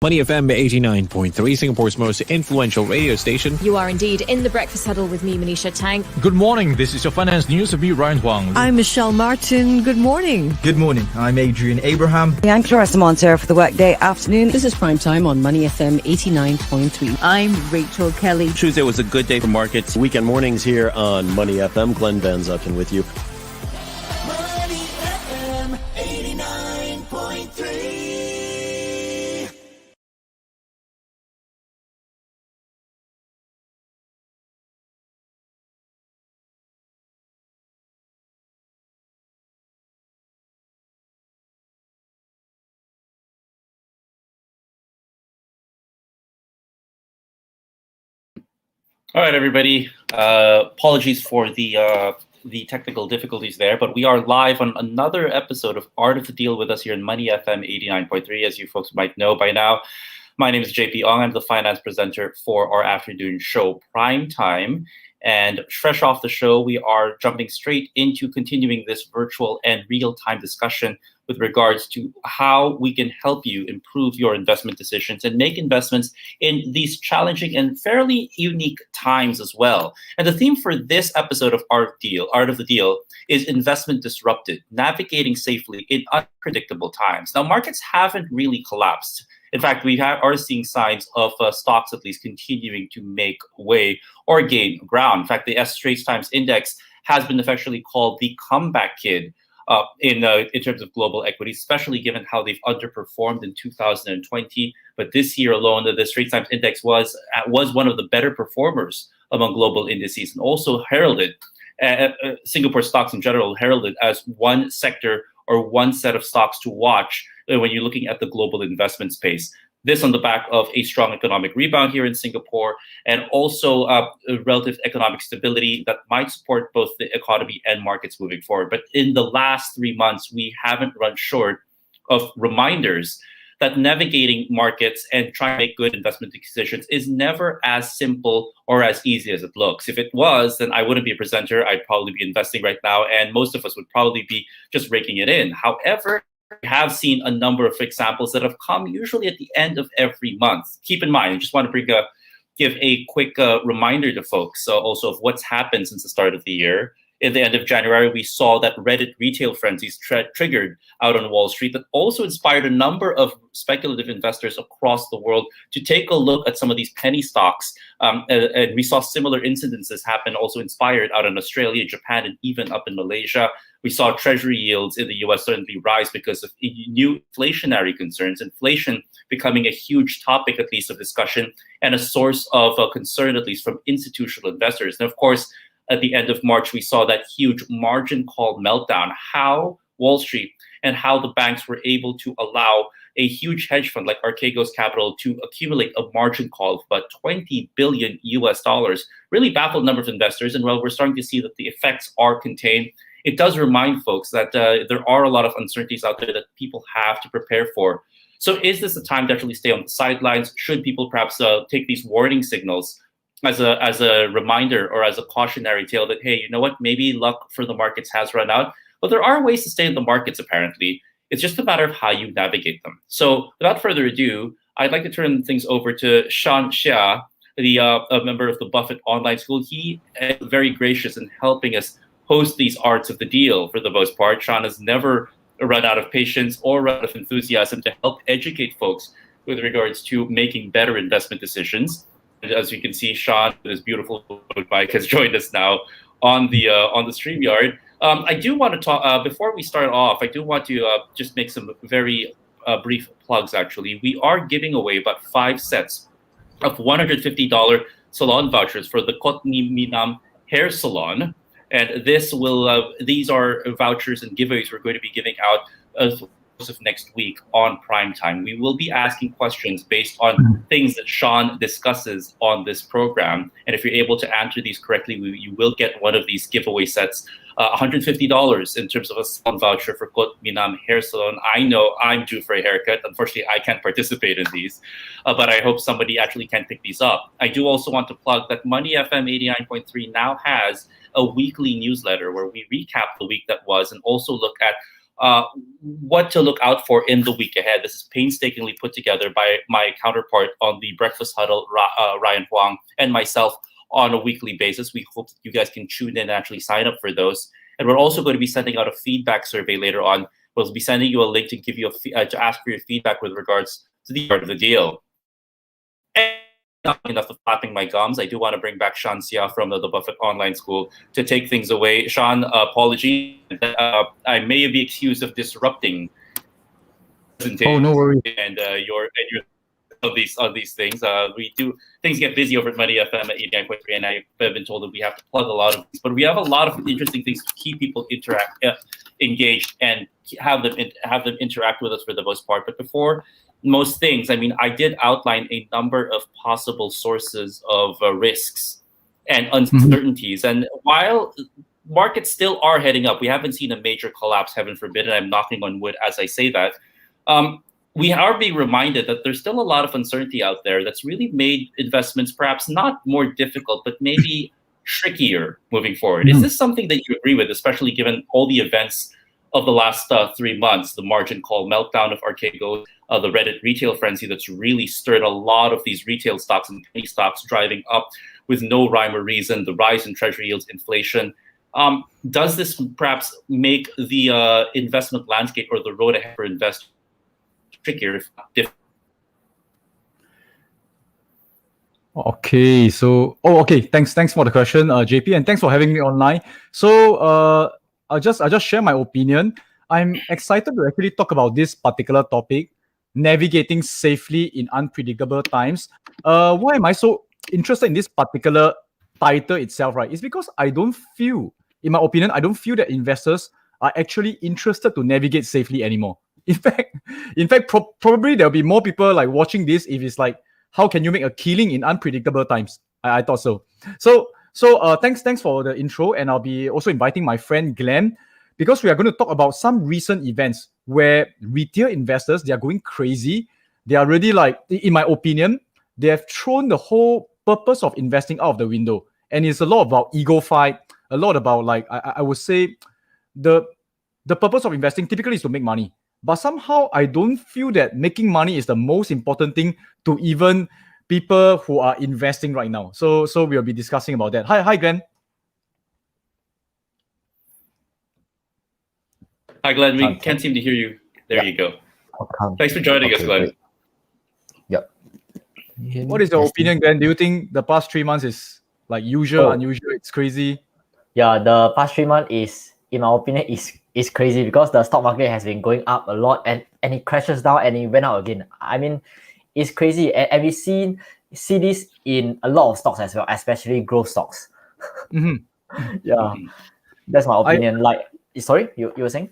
Money FM 89.3, Singapore's most influential radio station. You are indeed in the Breakfast Huddle with me, Manisha Tang. Good morning. This is your finance news with me, Ryan Huang. I'm Michelle Martin. Good morning. Good morning. I'm Adrian Abraham. I'm Clarissa Monter for the Workday Afternoon. This is Prime Time on Money FM 89.3. I'm Rachel Kelly. Tuesday was a good day for markets. Weekend mornings here on Money FM. Glenn Van Zutten with you. Money FM 89.3. All right, everybody. Apologies for the technical difficulties there, but we are live on another episode of Art of the Deal with us here in Money FM 89.3. As you folks might know by now, my name is JP Ong. I'm the finance presenter for our afternoon show, Prime Time. And fresh off the show, we are jumping straight into continuing this virtual and real-time discussion with regards to how we can help you improve your investment decisions and make investments in these challenging and fairly unique times as well. And the theme for this episode of Art of the Deal, is investment disrupted, navigating safely in unpredictable times. Now, markets haven't really collapsed. In fact, we are seeing signs of stocks at least continuing to make way or gain ground. In fact, the Straits Times Index has been affectionately called the comeback kid in terms of global equities, especially given how they've underperformed in 2020. But this year alone, the Straits Times Index was one of the better performers among global indices, and also heralded Singapore stocks in general heralded as one sector or one set of stocks to watch when you're looking at the global investment space. This on the back of a strong economic rebound here in Singapore, and also relative economic stability that might support both the economy and markets moving forward. But in the last 3 months, we haven't run short of reminders that navigating markets and trying to make good investment decisions is never as simple or as easy as it looks. If it was, then I wouldn't be a presenter. I'd probably be investing right now, and most of us would probably be just raking it in. However, we have seen a number of examples that have come usually at the end of every month. Keep in mind, I just want to give a quick reminder to folks also of what's happened since the start of the year. At the end of January, we saw that Reddit retail frenzies triggered out on Wall Street that also inspired a number of speculative investors across the world to take a look at some of these penny stocks. And we saw similar incidences happen, also inspired out in Australia, Japan, and even up in Malaysia. We saw treasury yields in the US certainly rise because of new inflationary concerns, inflation becoming a huge topic, at least of discussion, and a source of concern, at least from institutional investors. And of course, at the end of March, we saw that huge margin call meltdown, how Wall Street and how the banks were able to allow a huge hedge fund like Archegos Capital to accumulate a margin call of about $20 billion really baffled a number of investors. And while we're starting to see that the effects are contained, it does remind folks that there are a lot of uncertainties out there that people have to prepare for. So is this a time to actually stay on the sidelines? Should people perhaps take these warning signals as a reminder or as a cautionary tale that, hey, you know what, maybe luck for the markets has run out, but there are ways to stay in the markets apparently. It's just a matter of how you navigate them. So without further ado, I'd like to turn things over to Shawn, a member of the Buffett Online School. He is very gracious in helping us host these Arts of the Deal for the most part. Shawn has never run out of patience or run out of enthusiasm to help educate folks with regards to making better investment decisions. As you can see, Shawn, with his beautiful mic, has joined us now on the StreamYard. I do want to talk, before we start off, I do want to just make some very brief plugs, actually. We are giving away about 5 sets of $150 salon vouchers for the Kot Ni Minam Hair Salon. And these are vouchers and giveaways we're going to be giving out of next week on Prime Time. We will be asking questions based on things that Shawn discusses on this program. And if you're able to answer these correctly, you will get one of these giveaway sets, $150 in terms of a salon voucher for Kot Minam Hair Salon. I know I'm due for a haircut. Unfortunately, I can't participate in these, but I hope somebody actually can pick these up. I do also want to plug that Money FM 89.3 now has a weekly newsletter where we recap the week that was and also look at what to look out for in the week ahead. This is painstakingly put together by my counterpart on the Breakfast Huddle, Ryan Huang, and myself on a weekly basis. We hope that you guys can tune in and actually sign up for those. And we're also going to be sending out a feedback survey later on. We'll be sending you a link to give you to ask for your feedback with regards to the art of the deal. And not enough of flapping my gums, I do want to bring back Shawn Seah from the Buffett Online School to take things away. Shawn, apology. I may be accused of disrupting presentation. Oh, no worries. And your of these things. We do things get busy over at Money FM at 89.3, and I've been told that we have to plug a lot of things, but we have a lot of interesting things to keep people engaged and have them interact with us for the most part. But before most things, I mean, I did outline a number of possible sources of risks and uncertainties. And while markets still are heading up, we haven't seen a major collapse, heaven forbid, and I'm knocking on wood as I say that. We are being reminded that there's still a lot of uncertainty out there that's really made investments perhaps not more difficult, but maybe trickier moving forward. Is this something that you agree with, especially given all the events of the last 3 months, the margin call meltdown of Archegos, the Reddit retail frenzy that's really stirred a lot of these retail stocks and penny stocks driving up with no rhyme or reason, the rise in treasury yields, inflation. Does this perhaps make the investment landscape or the road ahead for investors trickier, if not different? Okay, so okay. Thanks for the question, JP, and thanks for having me online. So I'll just share my opinion. I'm excited to actually talk about this particular topic, navigating safely in unpredictable times. Why am I so interested in this particular title itself? Right, it's because I don't feel, in my opinion, I don't feel that investors are actually interested to navigate safely anymore. In fact, probably there'll be more people like watching this if it's like, how can you make a killing in unpredictable times? I thought so. So thanks for the intro, and I'll be also inviting my friend Glenn, because we are going to talk about some recent events where retail investors, they are going crazy. They are really like, in my opinion, they have thrown the whole purpose of investing out of the window, and it's a lot about ego fight, a lot about like I would say the purpose of investing typically is to make money. But somehow I don't feel that making money is the most important thing to even people who are investing right now. So we'll be discussing about that. Hi, Glenn. Hi, Glenn. We can't seem to hear you. There you go. Thanks for joining us, Glenn. Great. Yep. What is your opinion, Glenn? Do you think the past 3 months is like usual, unusual? It's crazy? Yeah, the past 3 months is, in my opinion, is crazy because the stock market has been going up a lot and it crashes down and it went out again. I mean, it's crazy. And we see this in a lot of stocks as well, especially growth stocks. Yeah, that's my opinion. Sorry, you were saying?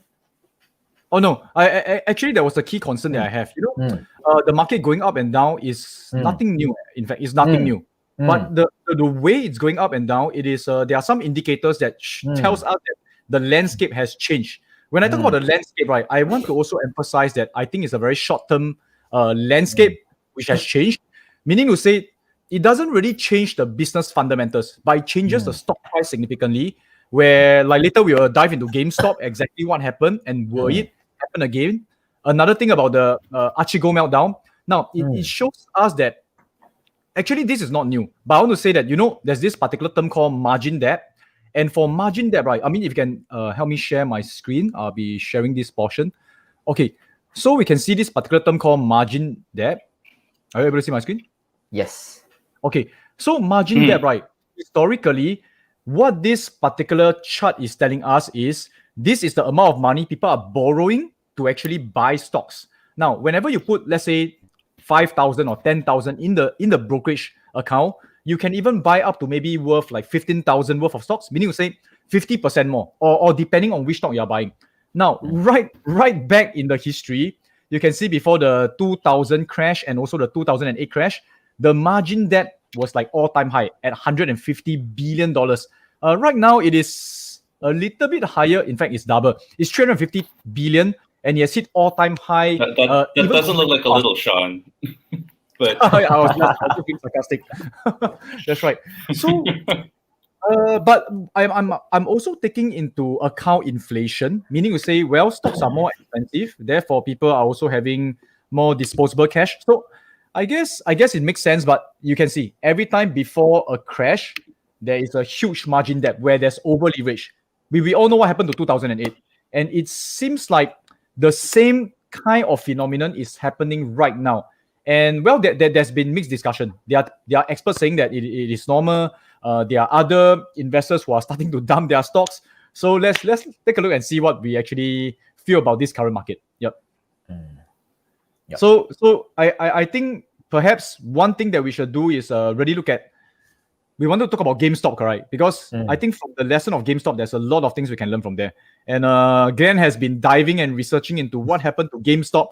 Oh no, I actually that was the key concern that I have. You know, the market going up and down is nothing new. In fact, it's nothing new. But the way it's going up and down, it is there are some indicators that tells us that the landscape has changed. When I talk about the landscape, right, I want to also emphasize that I think it's a very short-term landscape which has changed. Meaning to say, it doesn't really change the business fundamentals, but it changes the stock price significantly. Where like later we will dive into GameStop, exactly what happened and will it happen again. Another thing about the Archegos meltdown. Now it shows us that actually this is not new. But I want to say that, you know, there's this particular term called margin debt. And for margin debt, right, I mean, if you can help me share my screen, I'll be sharing this portion. Okay, so we can see this particular term called margin debt. Are you able to see my screen? Yes. Okay, so margin debt, right, historically, what this particular chart is telling us is this is the amount of money people are borrowing to actually buy stocks. Now, whenever you put, let's say, 5,000 or 10,000 in the brokerage account, you can even buy up to maybe worth like 15,000 worth of stocks, meaning to say 50% more, or depending on which stock you're buying. Now, right back in the history, you can see before the 2000 crash and also the 2008 crash, the margin debt was like all-time high at $150 billion. Right now, it is a little bit higher. In fact, it's double. It's 350 billion, and it has hit all-time high. That doesn't look like a little, Shawn. But I was just being sarcastic. That's right. So But I'm also taking into account inflation, meaning to say, well, stocks are more expensive, therefore people are also having more disposable cash. So I guess it makes sense, but you can see every time before a crash, there is a huge margin debt where there's over leverage. We all know what happened to 2008, and it seems like the same kind of phenomenon is happening right now. And well, there's been mixed discussion. There are experts saying that it is normal. There are other investors who are starting to dump their stocks. So let's take a look and see what we actually feel about this current market. Yep. Yep. So I think perhaps one thing that we should do is really look at. We want to talk about GameStop, right? Because I think from the lesson of GameStop, there's a lot of things we can learn from there. And Glenn has been diving and researching into what happened to GameStop.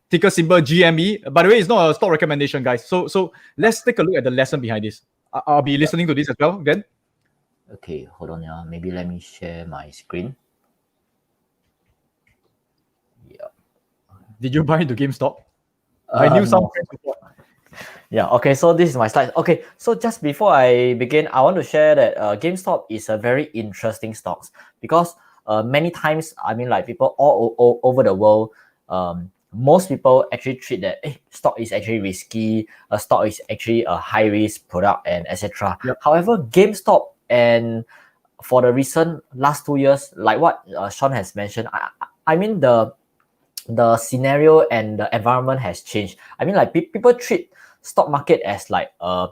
Ticker symbol GME. By the way, it's not a stock recommendation, guys. So let's take a look at the lesson behind this. I'll be listening to this as well, Glenn. Okay, hold on. Yeah, maybe let me share my screen. Yeah. Did you buy into GameStop? I knew some friends before. Yeah, okay, so this is my slide. Okay, so just before I begin, I want to share that GameStop is a very interesting stock because many times, I mean, like people all over the world, most people actually treat that stock is actually risky, a stock is actually a high risk product, and etc. Yep. However, GameStop and for the recent last 2 years, like what Shawn has mentioned, I mean the scenario and the environment has changed. I mean, like people treat stock market as like a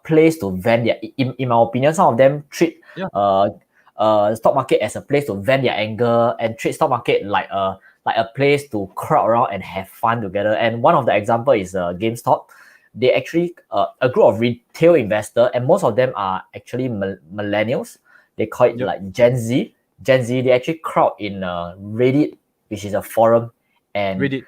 place to vent their. In my opinion, some of them treat stock market as a place to vent their anger and treat stock market like a place to crowd around and have fun together. And one of the example is GameStop. They actually a group of retail investor, and most of them are actually millennials. They call it like Gen Z. They actually crowd in Reddit, which is a forum, and Reddit,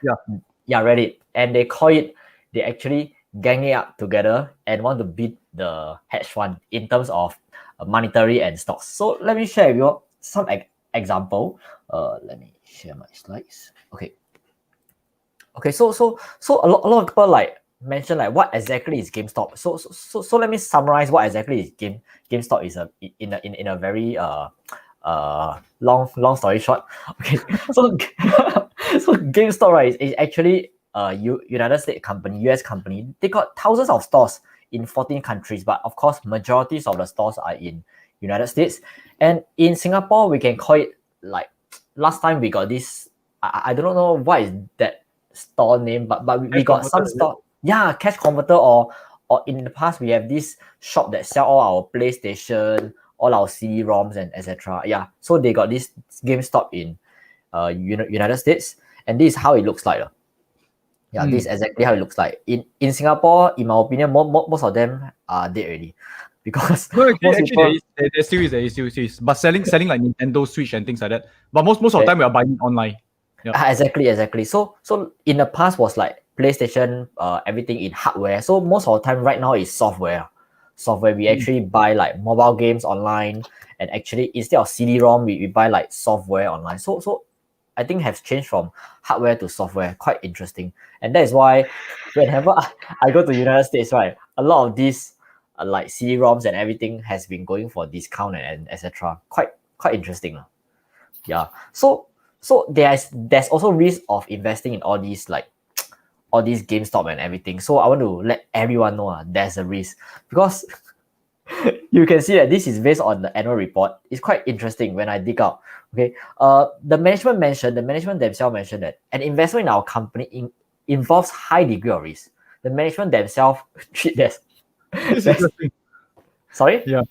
Reddit, and they actually gang it up together and want to beat the hedge fund in terms of monetary and stocks. So let me share with you some example. Let me share my slides. Okay. So a lot of people like mention like what exactly is GameStop. So let me summarize what exactly is GameStop is in a very long story short. Okay. So GameStop, right, is actually a United States company, US company. They got thousands of stores in 14 countries, but of course majorities of the stores are in United States. And in Singapore, we can call it like last time we got this, I don't know what is that store name, but we got some store. Yeah, cash converter, or in the past we have this shop that sell all our PlayStation, all our CD-ROMs and etc. Yeah, so they got this GameStop in United States, and this is how it looks like. Yeah, this is exactly how it looks like. In Singapore, in my opinion, most of them are dead already. Because actually there still is, but selling like Nintendo Switch and things like that. But most of the time we are buying online. Yeah. Exactly. So in the past was like PlayStation, everything in hardware. So most of the time right now is software. We actually buy like mobile games online, and actually instead of CD-ROM, we buy like software online. So I think has changed from hardware to software. Quite interesting, and that is why whenever I go to United States, right, a lot of these like CD-ROMs and everything has been going for discount and etc. Quite interesting. Yeah. So there's also risk of investing in all these GameStop and everything. So I want to let everyone know there's a risk, because you can see that this is based on the annual report. It's quite interesting when I dig out. Okay. The management themselves mentioned that an investment in our company involves high degree of risk. The management themselves treat this. Sorry? Yeah.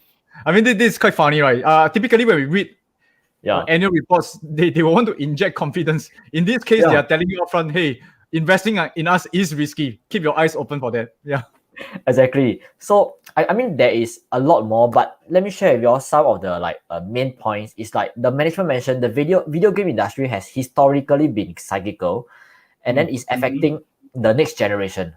I mean, this is quite funny, right? Typically when we read annual reports, they will want to inject confidence. In this case, they are telling you upfront, hey, investing in us is risky. Keep your eyes open for that. Yeah. Exactly. So I mean there is a lot more, but let me share with you all some of the main points. It's like the management mentioned the video game industry has historically been cyclical, and then it's affecting the next generation.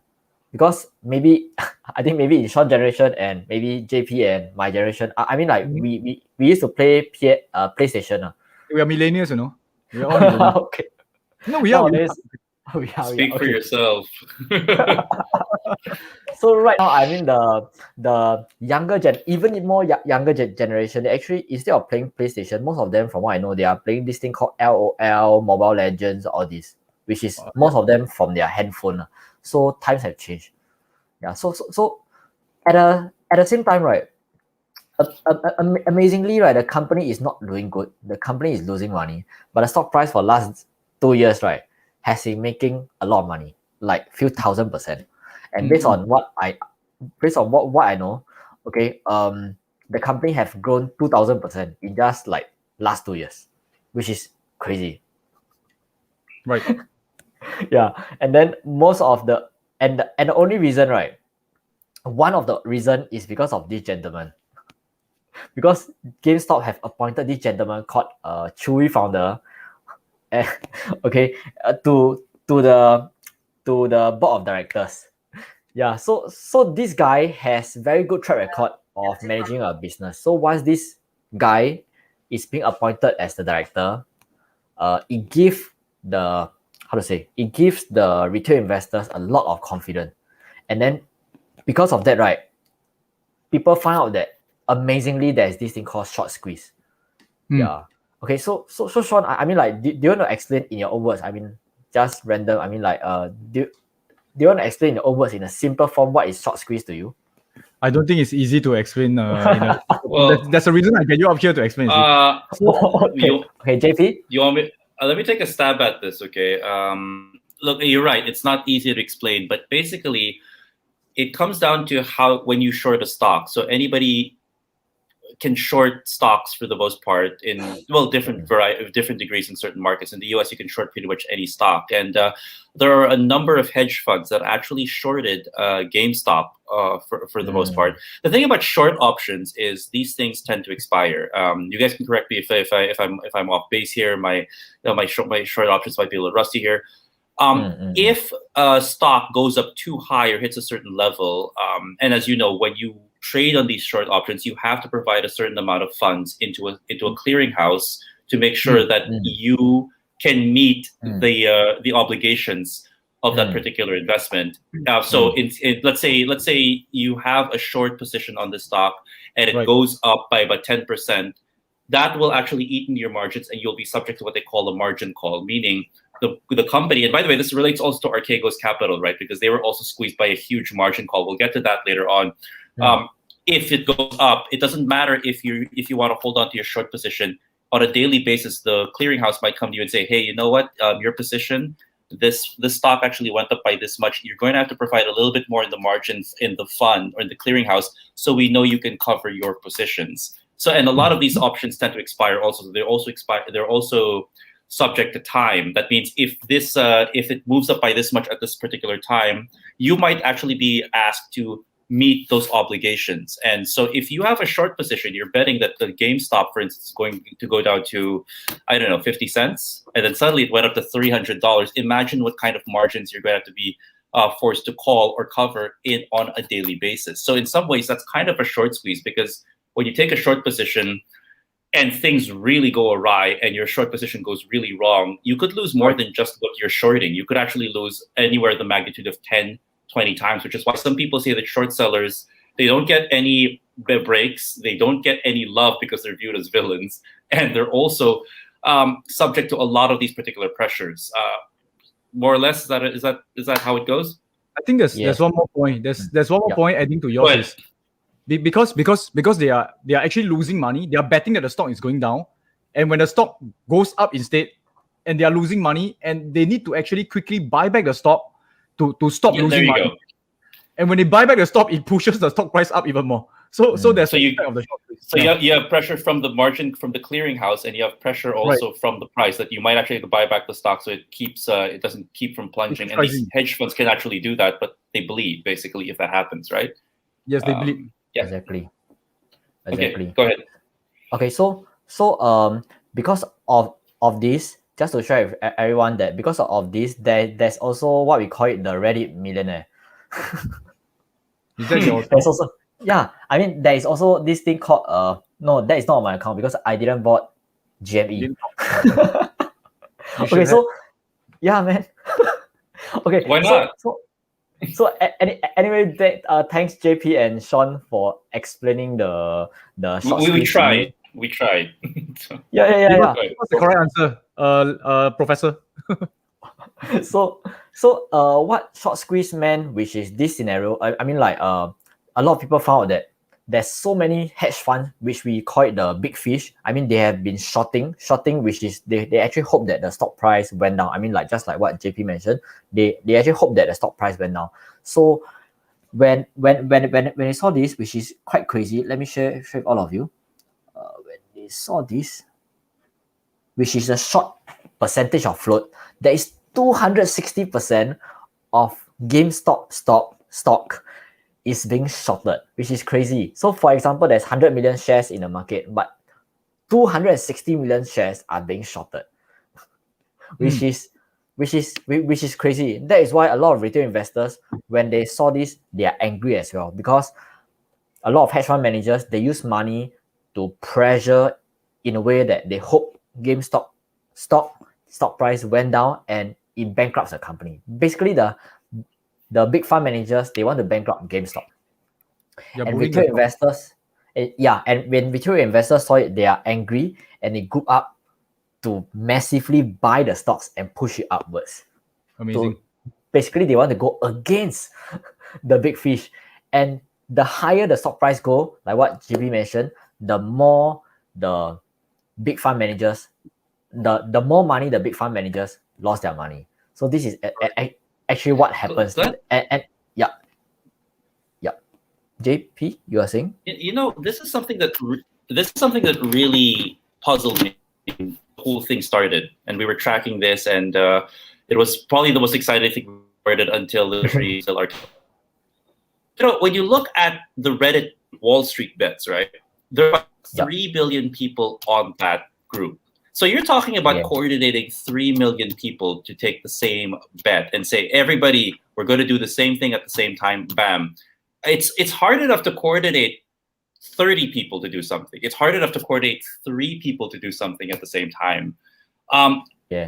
Because maybe I think maybe in Shawn generation and maybe JP and my generation, I mean like we used to play PlayStation. We are millennials, you know. We are all millennials. Okay. No, we are. Speak for yourself. So right now, I mean the younger even more younger generation, they actually, instead of playing PlayStation, most of them, from what I know, they are playing this thing called LOL, Mobile Legends, all this, which is most of them from their handphone. So times have changed. Yeah. So at the same time, right? Amazingly, right, the company is not doing good. The company is losing money, but the stock price for last 2 years, right, has been making a lot of money, like few thousand%. And based on what I know, okay, the company have grown 2,000% in just like last 2 years, which is crazy. Right. Yeah, and then most of the only reason, right, one of the reason is because of this gentleman. Because GameStop have appointed this gentleman called Chewy founder, okay, to the board of directors. Yeah, so this guy has very good track record of managing a business. So once this guy is being appointed as the director, it gives the retail investors a lot of confidence, and then because of that, right, people find out that amazingly there's this thing called short squeeze. Yeah. Okay. So Shawn, I mean, like, do you want to explain in your own words? I mean, just random. I mean, like, do you want to explain in your own words in a simple form what is short squeeze to you? I don't think it's easy to explain. Well, that's the reason I get you up here to explain. Okay, JP. You want me? Let me take a stab at this. Okay. Look, you're right. It's not easy to explain, but basically, it comes down to how when you short a stock. So anybody can short stocks for the most part in different variety of different degrees in certain markets. In the US, you can short pretty much any stock, and there are a number of hedge funds that actually shorted GameStop for the most part. The thing about short options is these things tend to expire. You guys can correct me if I'm off base here. My short options might be a little rusty here. If a stock goes up too high or hits a certain level, and as you know, when you trade on these short options, you have to provide a certain amount of funds into a clearinghouse to make sure that you can meet the obligations of that particular investment. So let's say you have a short position on the stock and it goes up by about 10%. That will actually eat into your margins, and you'll be subject to what they call a margin call, meaning the company, and by the way, this relates also to Archegos Capital, right? Because they were also squeezed by a huge margin call. We'll get to that later on. If it goes up, it doesn't matter if you want to hold on to your short position. On a daily basis, the clearinghouse might come to you and say, hey, you know what? Your position, this stock actually went up by this much. You're going to have to provide a little bit more in the margins in the fund or in the clearinghouse, so we know you can cover your positions. So, and a lot of these options tend to expire also. They're also subject to time. That means if it moves up by this much at this particular time, you might actually be asked to meet those obligations. And so if you have a short position, you're betting that the GameStop, for instance, is going to go down to, I don't know, 50 cents, and then suddenly it went up to $300. Imagine what kind of margins you're going to have to be forced to call or cover on a daily basis. So in some ways, that's kind of a short squeeze, because when you take a short position and things really go awry and your short position goes really wrong, you could lose more than just what you're shorting. You could actually lose anywhere the magnitude of 10, 20 times, which is why some people say that short sellers, they don't get any breaks, they don't get any love because they're viewed as villains, and they're also subject to a lot of these particular pressures. More or less, is that how it goes? I think there's one more point. There's one more point adding to yours. Because they are actually losing money, they are betting that the stock is going down, and when the stock goes up instead, and they are losing money, and they need to actually quickly buy back the stock to stop losing money. Go. And when they buy back the stock, it pushes the stock price up even more. So you have pressure from the margin from the clearinghouse, and you have pressure also from the price that you might actually have to buy back the stock, so it doesn't keep from plunging. And these hedge funds can actually do that, but they bleed basically if that happens, right? Yes, they bleed. Yeah. Exactly. Okay, go ahead. Okay, so because of this, just to share with everyone that because of this, there's also what we call it the Reddit millionaire. Is that your there's also I mean there is also this thing called no, that is not on my account because I didn't bought GME. Okay, so man. Okay, why not? Anyway, thanks JP and Sean for explaining the short We squeeze to me. tried. We tried. Yeah. What's the correct answer, Professor? So what short squeeze meant, which is this scenario, I mean like a lot of people found out that there's so many hedge funds, which we call it the big fish. I mean, they have been shorting, which is they actually hope that the stock price went down. I mean, like just like what JP mentioned, they actually hope that the stock price went down. So when they saw this, which is quite crazy, let me share with all of you. When they saw this, which is a short percentage of float, there is 260% of GameStop stock is being shorted, which is crazy. So for example, there's 100 million shares in the market, but 260 million shares are being shorted, which is crazy. That is why a lot of retail investors, when they saw this, they are angry as well, because a lot of hedge fund managers, they use money to pressure in a way that they hope GameStop stock price went down and it bankrupts the company. Basically, the big fund managers, they want to bankrupt GameStop. And retail investors, and when retail investors saw it, they are angry and they group up to massively buy the stocks and push it upwards. Amazing. So basically, they want to go against the big fish. And the higher the stock price go, like what GB mentioned, the more the big fund managers, the more money the big fund managers lost their money. So this is actually what happens. And JP, you are saying? This is something that really puzzled me. The whole thing started, and we were tracking this, and it was probably the most exciting thing we started until literally still are. When you look at the Reddit Wall Street bets, right? There are 3 billion people on that group. So you're talking about coordinating 3 million people to take the same bet and say, everybody, we're going to do the same thing at the same time. Bam. It's hard enough to coordinate 30 people to do something. It's hard enough to coordinate 3 people to do something at the same time.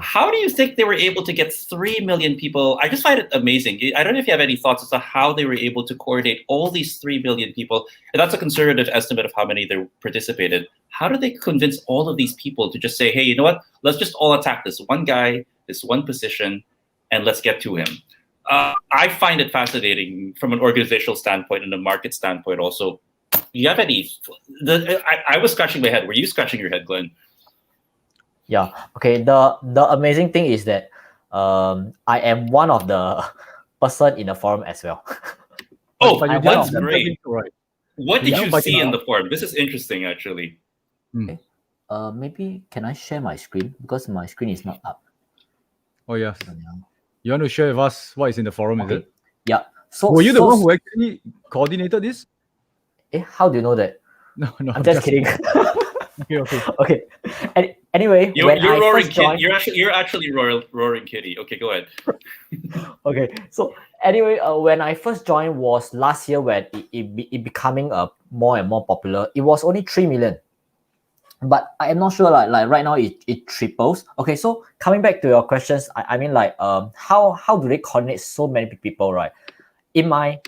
How do you think they were able to get 3 million people? I just find it amazing. I don't know if you have any thoughts as to how they were able to coordinate all these 3 million people. And that's a conservative estimate of how many they participated. How do they convince all of these people to just say, hey, you know what? Let's just all attack this one guy, this one position, and let's get to him. I find it fascinating from an organizational standpoint and a market standpoint also. Do you have any? I was scratching my head. Were you scratching your head, Glenn? Yeah. Okay. The amazing thing is that I am one of the person in the forum as well. Oh, that's great. What did you see in the forum? This is interesting, actually. Okay. Maybe can I share my screen, because my screen is not up. Oh yes. You want to share with us what is in the forum? Is it? Yeah. So were you the one who actually coordinated this? How do you know that? No, I'm just kidding. Okay. Anyway, you're roaring kitty. You're actually roaring kitty. Okay, go ahead. Okay. So anyway, when I first joined was last year, when it becoming more and more popular. It was only 3 million. But I am not sure, like right now it triples. Okay, so coming back to your questions, I mean like how do they coordinate so many people, right? In my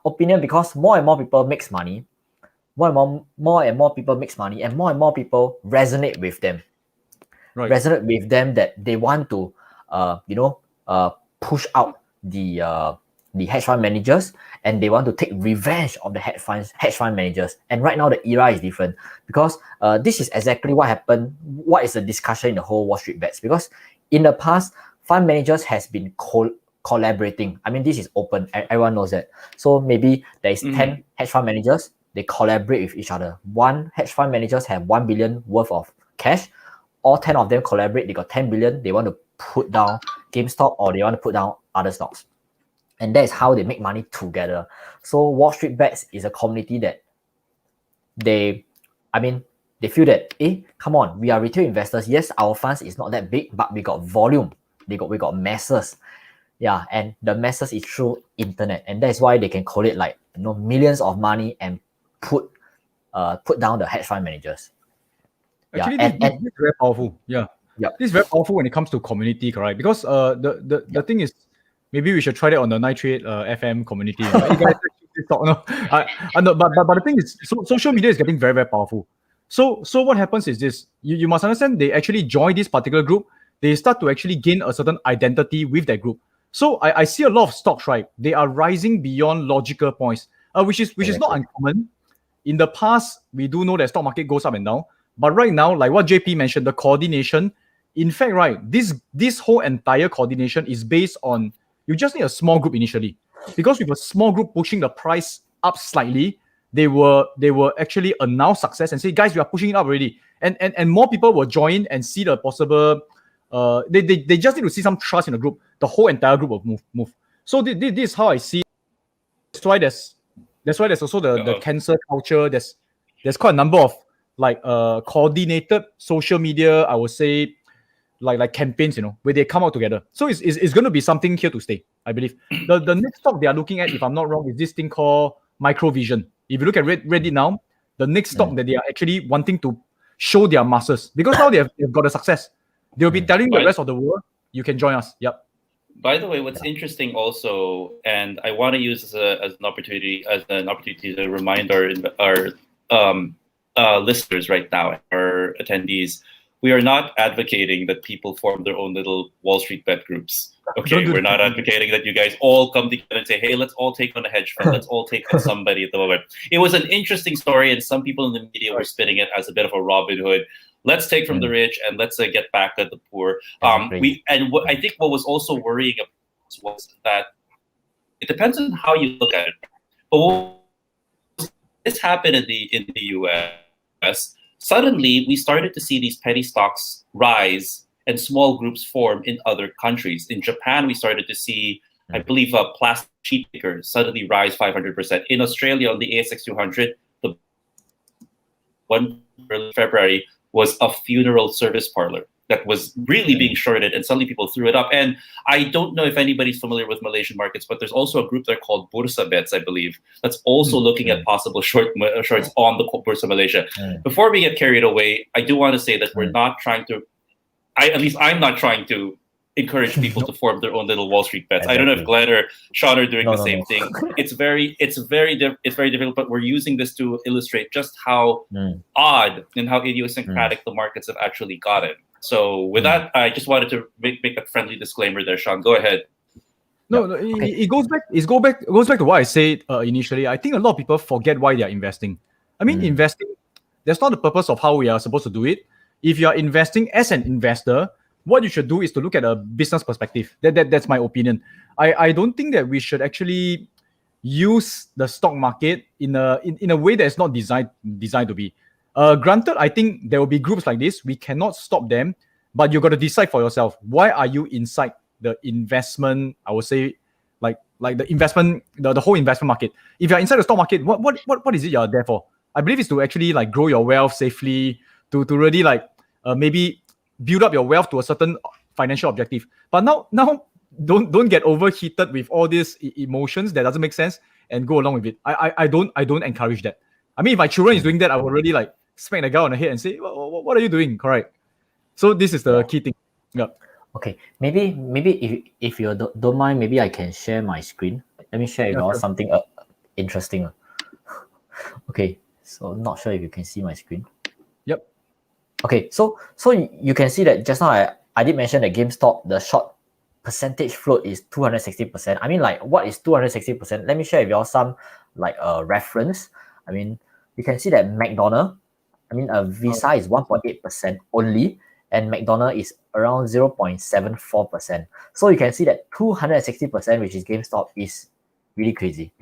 opinion, because more and more people makes money, more and more people makes money, and more people resonate with them. Right. Resonate with them that they want to push out the hedge fund managers, and they want to take revenge of the hedge fund managers. And right now the era is different, because this is exactly what happened. What is the discussion in the whole Wall Street bets? Because in the past, fund managers has been collaborating. I mean, this is open. Everyone knows that. So maybe there is 10 hedge fund managers. They collaborate with each other. One hedge fund managers have 1 billion worth of cash. All 10 of them collaborate. They got 10 billion. They want to put down GameStop, or they want to put down other stocks. And that is how they make money together. So Wall Street Bets is a community that they feel that, come on, we are retail investors. Yes, our funds is not that big, but we got volume. We got masses. Yeah, and the masses is through internet. And that's why they can collect millions of money and put down the hedge fund managers. Actually, this is very powerful. Yeah. This is very powerful when it comes to community, correct? Because the thing is, maybe we should try that on the Nitrate FM community. You guys actually talk, no? I know, but the thing is, social media is getting very, very powerful. So what happens is this: you must understand. They actually join this particular group. They start to actually gain a certain identity with that group. So I see a lot of stocks, right? They are rising beyond logical points, which is not uncommon. In the past, we do know that stock market goes up and down, but right now, like what JP mentioned, the coordination. In fact, right, this whole entire coordination is based on you just need a small group initially, because with a small group pushing the price up slightly, they were actually announce success and say, guys, we are pushing it up already, and more people will join and see the possible. They just need to see some trust in the group. The whole entire group will move. So this is how I see it. That's why there's also the cancer culture. There's quite a number of like coordinated social media, I would say, like campaigns, where they come out together. So it's going to be something here to stay, I believe. The next stock they are looking at, if I'm not wrong, is this thing called Microvision. If you look at Reddit now, the next stock that they are actually wanting to show their masses, because now they've got a success. They'll be telling the rest of the world, you can join us. Yep. By the way, what's interesting also, and I want to use this as an opportunity to remind our listeners right now, our attendees, we are not advocating that people form their own little Wall Street bet groups. Okay, we're not advocating that you guys all come together and say, hey, let's all take on a hedge fund. Let's all take on somebody at the moment. It was an interesting story, and some people in the media were spinning it as a bit of a Robin Hood. Let's take from the rich and let's get back at the poor. I think what was also worrying was that it depends on how you look at it. But this happened in the US. Suddenly, we started to see these penny stocks rise and small groups form in other countries. In Japan, we started to see, I believe, plastic sheet makers suddenly rise 500%. In Australia, on the ASX 200, the one early February was a funeral service parlor that was really being shorted, and suddenly people threw it up. And I don't know if anybody's familiar with Malaysian markets, but there's also a group there called Bursa Bets, I believe, that's also looking at possible shorts on the Bursa Malaysia. Before we get carried away, I do want to say that we're not trying to, I'm not trying to encourage people to form their own little Wall Street bets. I don't know if Glenn or Shawn are doing the same thing. It's very difficult, but we're using this to illustrate just how odd and how idiosyncratic the markets have actually gotten. So with that, I just wanted to make a friendly disclaimer there, Shawn. Go ahead. It goes back to what I said initially. I think a lot of people forget why they are investing. I mean, investing, that's not the purpose of how we are supposed to do it. If you are investing as an investor, what you should do is to look at a business perspective. That's my opinion. I don't think that we should actually use the stock market in a way that is not designed to be. Granted, I think there will be groups like this. We cannot stop them, but you got to decide for yourself. Why are you inside the investment? I would say, like the investment, the whole investment market. If you're inside the stock market, what is it you're there for? I believe it's to actually like grow your wealth safely, to really maybe build up your wealth to a certain financial objective. But now don't get overheated with all these emotions that doesn't make sense and go along with it. I don't encourage that. I mean, if my children is doing that, I would really like smack the guy on the head and say, what are you doing? Correct. So this is the key thing. Yeah. Okay. Maybe if you don't mind, maybe I can share my screen. Let me share with you something interesting. Okay. So not sure if you can see my screen. Yep. Okay, so you can see that just now I did mention that GameStop, the short percentage float is 260%. I mean, like, what is 260%? Let me share with you all some reference. I mean, you can see that McDonald's, Visa is 1.8% only, and McDonald's is around 0.74%. So you can see that 260%, which is GameStop, is really crazy.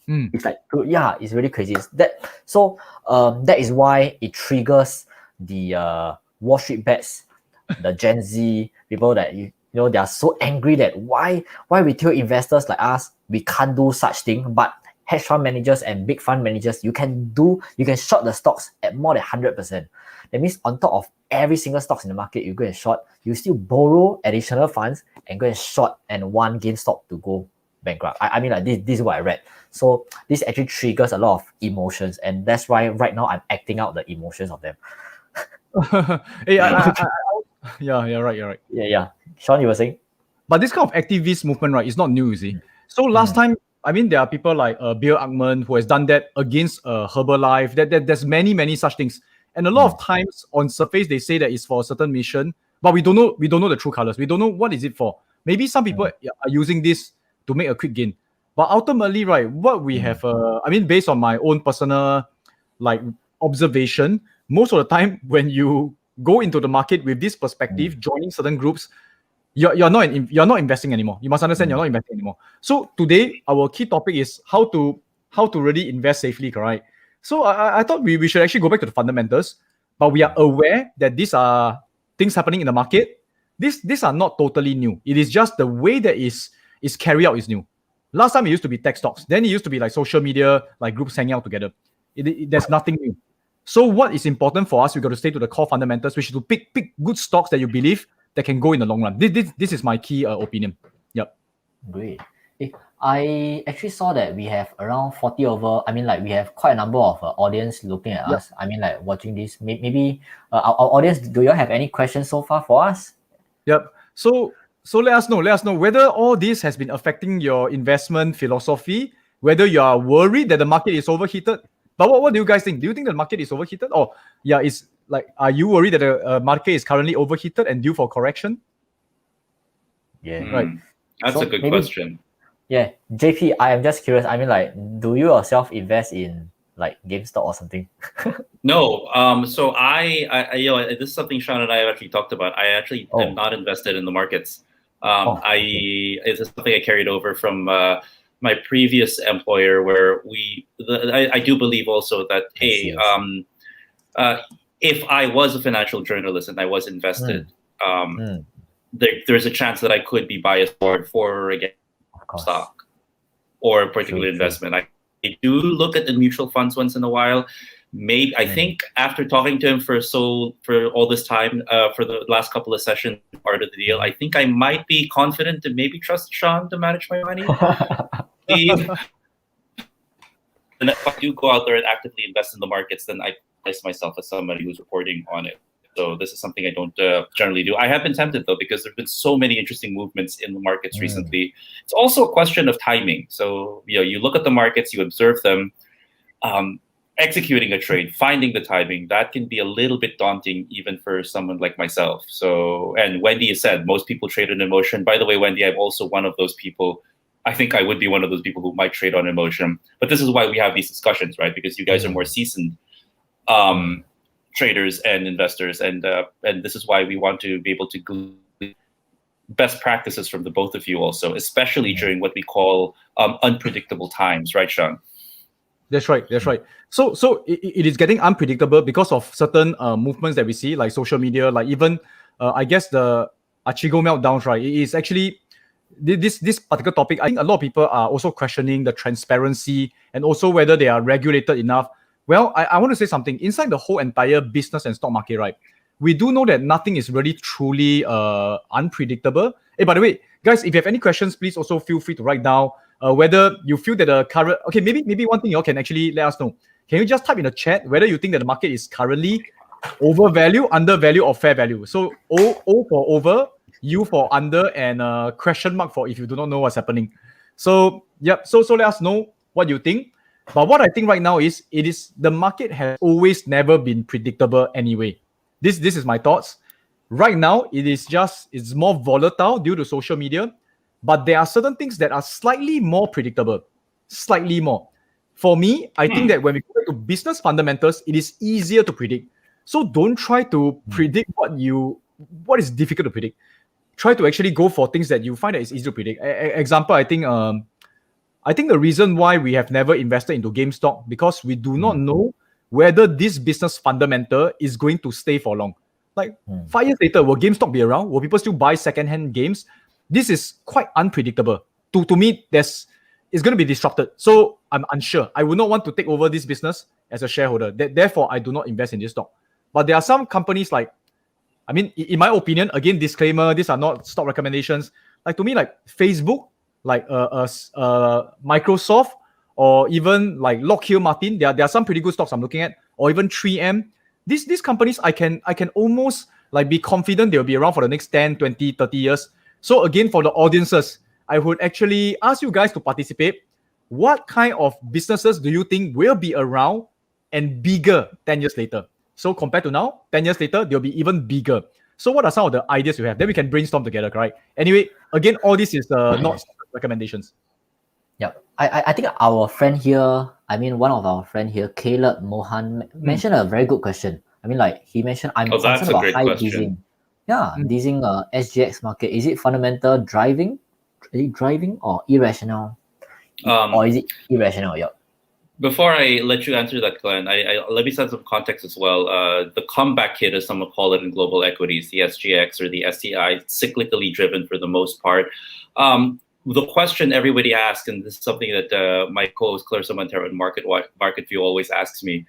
It's like, it's really crazy. That is why it triggers the Wall Street bets, the Gen Z people that they are so angry that why retail investors like us, we can't do such thing, but hedge fund managers and big fund managers, you can short the stocks at more than 100%. That means on top of every single stocks in the market you go and short, you still borrow additional funds and go and short and want GameStop to go bankrupt. This is what I read. So this actually triggers a lot of emotions, and that's why right now I'm acting out the emotions of them. Hey, you're right. Yeah. Shawn, you were saying? But this kind of activist movement, right, is not new, you see. So last time, I mean, there are people like Bill Ackman who has done that against Herbalife. There's many such things. And a lot of times on surface, they say that it's for a certain mission, but we don't know the true colors. We don't know what is it for. Maybe some people are using this to make a quick gain. But ultimately, right, what we have, I mean, based on my own personal observation, most of the time when you go into the market with this perspective, joining certain groups, you're not investing anymore. You must understand you're not investing anymore. So today, our key topic is how to really invest safely, correct? So I thought we should actually go back to the fundamentals, but we are aware that these are things happening in the market. These are not totally new. It is just the way that is carried out is new. Last time it used to be tech stocks. Then it used to be like social media, like groups hanging out together. There's nothing new. So what is important for us, we got to stay to the core fundamentals, which is to pick good stocks that you believe that can go in the long run. This is my key opinion. Yep. Great. I actually saw that we have around 40 over. I mean, like we have quite a number of audience looking at us. I mean, like watching this. Maybe our audience, do you have any questions so far for us? Yep. So let us know whether all this has been affecting your investment philosophy, whether you are worried that the market is overheated. But what do you guys think? Do you think the market is overheated? Or it's like, are you worried that the market is currently overheated and due for correction? Yeah. Right. That's a good question. Yeah, JP, I am just curious. I mean, like, do you yourself invest in like GameStop or something? No. So I this is something Shawn and I have actually talked about. I actually am not invested in the markets. It's something I carried over from my previous employer, where I do believe also that if I was a financial journalist and I was invested, there's a chance that I could be biased for or against stock or a particular investment. I do look at the mutual funds once in a while. Maybe I think after talking to him for all this time, for the last couple of sessions, part of the deal, I think I might be confident to maybe trust Shawn to manage my money. And if I do go out there and actively invest in the markets, then I place myself as somebody who's reporting on it. So this is something I don't generally do. I have been tempted though, because there've been so many interesting movements in the markets recently. It's also a question of timing. So you look at the markets, you observe them. Executing a trade, finding the timing, that can be a little bit daunting even for someone like myself. So, and Wendy has said most people trade on emotion. By the way, Wendy, I'm also one of those people. I think I would be one of those people who might trade on emotion. But this is why we have these discussions, right? Because you guys are more seasoned traders and investors, and this is why we want to be able to glean best practices from the both of you also, especially during what we call unpredictable times, right, Shawn? That's right. So it is getting unpredictable because of certain movements that we see, like social media, like even I guess the Achigo meltdowns, right? It is actually this particular topic. I think a lot of people are also questioning the transparency and also whether they are regulated enough. Well, I want to say something. Inside the whole entire business and stock market, right, we do know that nothing is really truly unpredictable. Hey, by the way, guys, if you have any questions, please also feel free to write down whether you feel that the current... Okay, maybe one thing you all can actually let us know. Can you just type in the chat whether you think that the market is currently overvalued, undervalued, or fair value? So O for over, U for under, and question mark for if you do not know what's happening. So, yep. So let us know what you think. But what I think right now is the market has always never been predictable anyway. This is my thoughts. Right now, it's more volatile due to social media, but there are certain things that are slightly more predictable. Slightly more. For me, I think that when we go to business fundamentals, it is easier to predict. So don't try to predict what is difficult to predict. Try to actually go for things that you find that it's easy to predict. Example, I think the reason why we have never invested into GameStop, because we do not know whether this business fundamental is going to stay for long. Like 5 years later, will GameStop be around? Will people still buy secondhand games? This is quite unpredictable. To me, it's going to be disrupted. So I'm unsure. I would not want to take over this business as a shareholder. Therefore, I do not invest in this stock. But there are some companies in my opinion, again, disclaimer, these are not stock recommendations. Like to me, like Facebook, like Microsoft, or even like Lockheed Martin, there are some pretty good stocks I'm looking at, or even 3M. These companies, I can almost like be confident they'll be around for the next 10, 20, 30 years. So again, for the audiences, I would actually ask you guys to participate. What kind of businesses do you think will be around and bigger 10 years later? So compared to now, 10 years later, they'll be even bigger. So what are some of the ideas you have? Then we can brainstorm together, right? Anyway, again, all this is not recommendations. Yeah, I think our friend here, I mean, one of our friend here, Caleb Mohan, mentioned a very good question. I mean, like he mentioned, I'm concerned about high dizzying. Yeah, dizzying SGX market. Is it fundamental driving or irrational? Or is it irrational? Yeah. Before I let you answer that, Glenn, let me set some context as well. The comeback hit, as some will call it in global equities, the SGX or the STI, cyclically driven for the most part. The question everybody asks, and this is something that my co-host Clarissa Montero in Market View always asks me,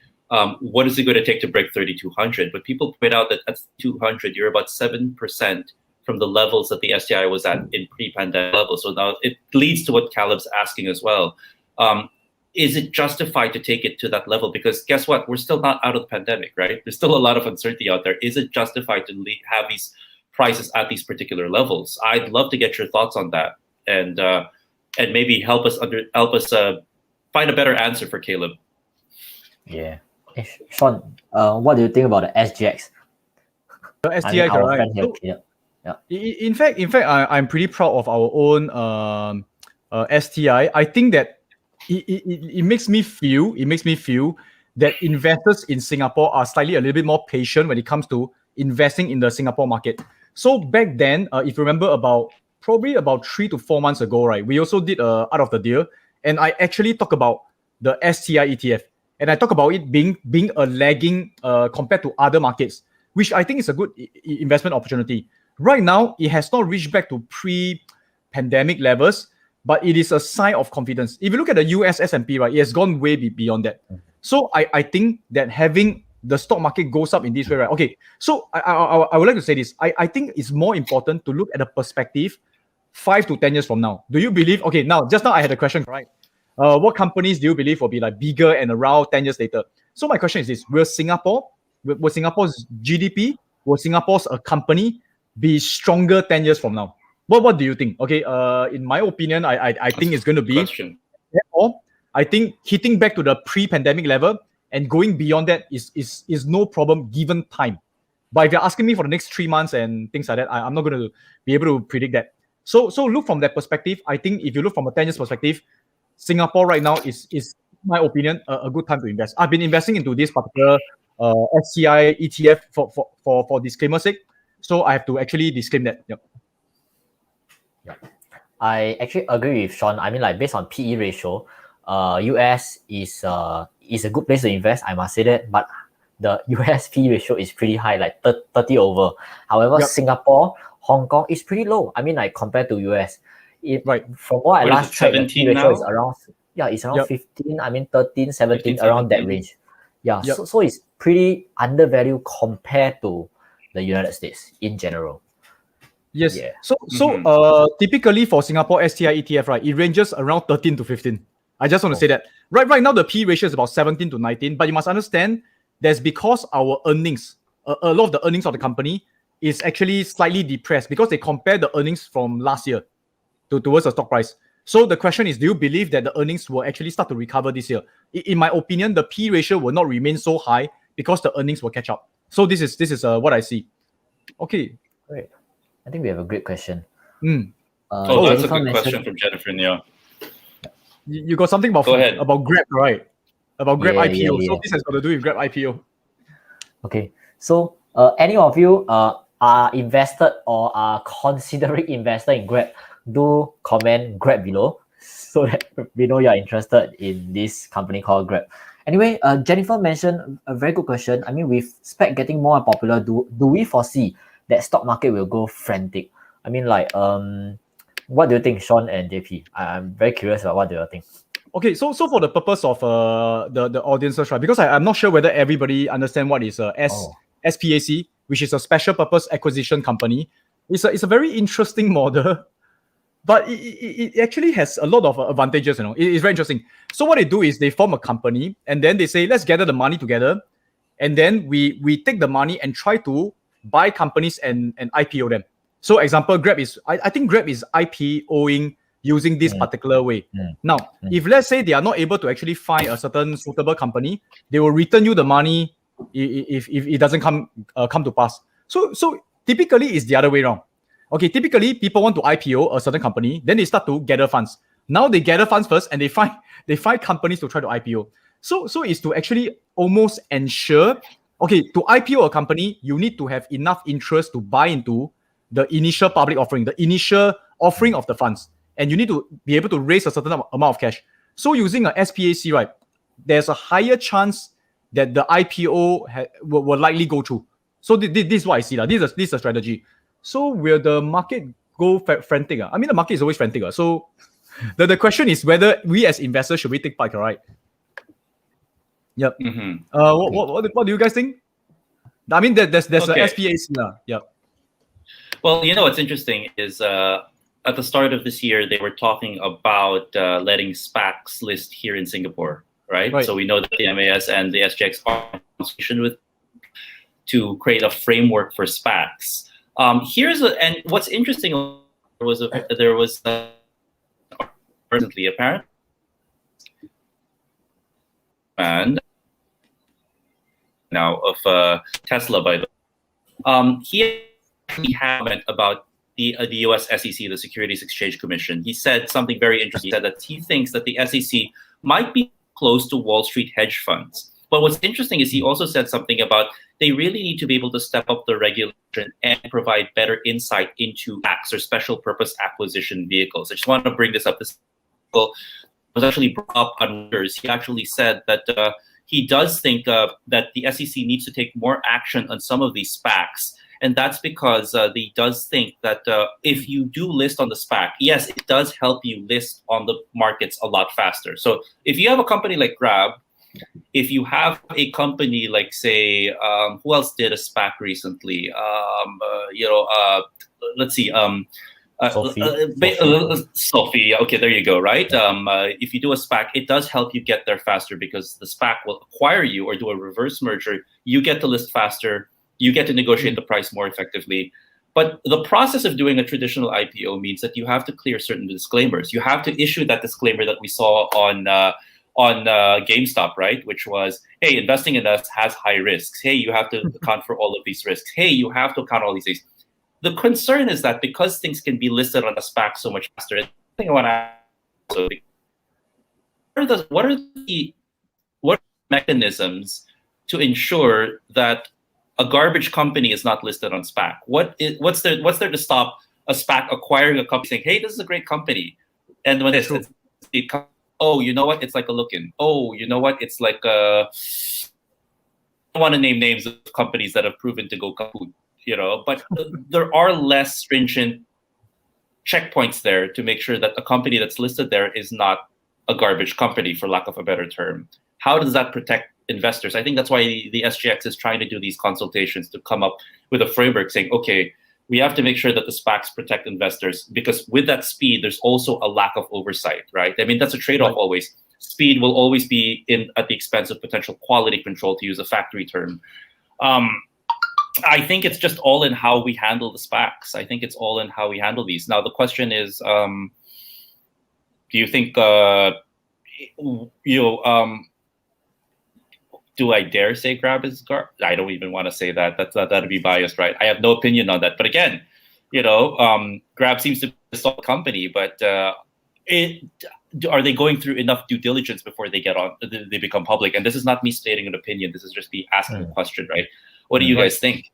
what is it going to take to break 3,200? But people point out that at 200, you're about 7% from the levels that the STI was at in pre-pandemic levels. So now it leads to what Caleb's asking as well. Is it justified to take it to that level? Because guess what? We're still not out of the pandemic, right? There's still a lot of uncertainty out there. Is it justified to have these prices at these particular levels? I'd love to get your thoughts on that, and maybe help us find a better answer for Caleb. Yeah, Shawn, what do you think about the SGX? The STI, right? Yeah. In fact, I'm pretty proud of our own STI. I think that it makes me feel that investors in Singapore are slightly a little bit more patient when it comes to investing in the Singapore market. So back then, if you remember, probably about 3 to 4 months ago, right, we also did Out of the Deal, and I actually talk about the STI ETF, and I talk about it being a lagging compared to other markets, which I think is a good investment opportunity. Right now, it has not reached back to pre-pandemic levels, but it is a sign of confidence. If you look at the US S&P, right, it has gone way beyond that. So I think that having the stock market goes up in this way, right? Okay, so I would like to say this. I think it's more important to look at the perspective 5 to 10 years from now. Do you believe, okay, just now I had a question, right? What companies do you believe will be like bigger and around 10 years later? So my question is this: will Singapore's GDP, will Singapore's company be stronger 10 years from now? What do you think? Okay, in my opinion, I think it's going to be. Therefore, I think hitting back to the pre-pandemic level and going beyond that is no problem given time. But if you're asking me for the next 3 months and things like that, I'm not going to be able to predict that. So look from that perspective. I think if you look from a 10 years perspective, Singapore right now is in my opinion, a good time to invest. I've been investing into this particular SCI ETF for disclaimer sake. So I have to actually disclaim that. Yep. Yeah, I actually agree with Shawn. I mean, like based on PE ratio, US is a good place to invest. I must say that, but the US PE ratio is pretty high, like 30 over. However, Singapore, Hong Kong is pretty low. I mean, like compared to US, from what I last checked, the PE ratio is around it's around 15. I mean, 13, 17, 15, around that range. Yeah, so it's pretty undervalued compared to the United States in general. Yes. Yeah. So typically for Singapore STI ETF, right, it ranges around 13 to 15. I just want to say that. Right now, the P ratio is about 17 to 19, but you must understand that's because our earnings, a lot of the earnings of the company is actually slightly depressed because they compare the earnings from last year towards the stock price. So the question is, do you believe that the earnings will actually start to recover this year? In my opinion, the P ratio will not remain so high because the earnings will catch up. So this is what I see. Okay. Great. I think we have a great question. That's a good question from Jennifer Neo. You got something about Grab, right? About Grab IPO. So this has got to do with Grab IPO. Okay. So any of you are invested or are considering investing in Grab, do comment Grab below so that we know you're interested in this company called Grab. Anyway, Jennifer mentioned a very good question. I mean, with SPAC getting more popular, do we foresee that stock market will go frantic? I mean, like, what do you think, Shawn and JP? I'm very curious about what do you think. Okay, so for the purpose of the audiences, right? Because I'm not sure whether everybody understand what is SPAC, which is a special purpose acquisition company. It's a very interesting model, but it actually has a lot of advantages. You know, it's very interesting. So what they do is they form a company, and then they say, let's gather the money together, and then we take the money and try to buy companies and IPO them. So example, Grab is, I think Grab is IPOing using this particular way. Now, if let's say they are not able to actually find a certain suitable company, they will return you the money if it doesn't come to pass. So typically it's the other way around. Okay, typically people want to IPO a certain company, then they start to gather funds. Now they gather funds first and they find companies to try to IPO. So it's to actually almost ensure, okay, to IPO a company, you need to have enough interest to buy into the initial public offering, the initial offering of the funds. And you need to be able to raise a certain amount of cash. So using a SPAC, right, there's a higher chance that the IPO will likely go through. So this is what I see. This is a strategy. So will the market go frantic? I mean, the market is always frantic. So the question is whether we as investors should we take part, right? Yep. What do you guys think? I mean, there's Okay. a SPAC. Yep. Well, what's interesting is at the start of this year, they were talking about letting SPACs list here in Singapore, right? So we know that the MAS and the SGX are in consultation with to create a framework for SPACs. And what's interesting was there was recently apparent and now of Tesla, by the way. He had a comment about the US SEC, the Securities Exchange Commission. He said something very interesting. He said that he thinks that the SEC might be close to Wall Street hedge funds. But what's interesting is he also said something about they really need to be able to step up the regulation and provide better insight into SPACs or special purpose acquisition vehicles. I just want to bring this up. This was actually brought up on Reuters. He actually said that he does think that the SEC needs to take more action on some of these SPACs. And that's because he does think that if you do list on the SPAC, yes, it does help you list on the markets a lot faster. So if you have a company like Grab, if you have a company like, say, who else did a SPAC recently? Let's see. Sophie. Okay, there you go. Right. If you do a SPAC, it does help you get there faster because the SPAC will acquire you or do a reverse merger. You get to list faster. You get to negotiate the price more effectively. But the process of doing a traditional IPO means that you have to clear certain disclaimers. You have to issue that disclaimer that we saw on GameStop, right? Which was, hey, investing in us has high risks. Hey, you have to account for all of these risks. Hey, you have to account all these things. The concern is that because things can be listed on a SPAC so much faster, I think I want to ask, what are the mechanisms to ensure that a garbage company is not listed on SPAC? What's there to stop a SPAC acquiring a company saying, hey, this is a great company, and when it's oh, you know what, it's like a Lookin. Oh, you know what, it's like I don't want to name names of companies that have proven to go kaput, but there are less stringent checkpoints there to make sure that a company that's listed there is not a garbage company, for lack of a better term. How does that protect investors? I think that's why the SGX is trying to do these consultations to come up with a framework saying, okay, we have to make sure that the SPACs protect investors, because with that speed, there's also a lack of oversight, right? I mean, that's a trade-off always. Speed will always be at the expense of potential quality control, to use a factory term. I think it's just all in how we handle the SPACs. I think it's all in how we handle these. Now, the question is, do you think, do I dare say Grab is garbage? I don't even want to say that. That'd be biased, right? I have no opinion on that. But again, Grab seems to be a solid company, but are they going through enough due diligence before they become public? And this is not me stating an opinion. This is just me asking a question, right? What do you guys think?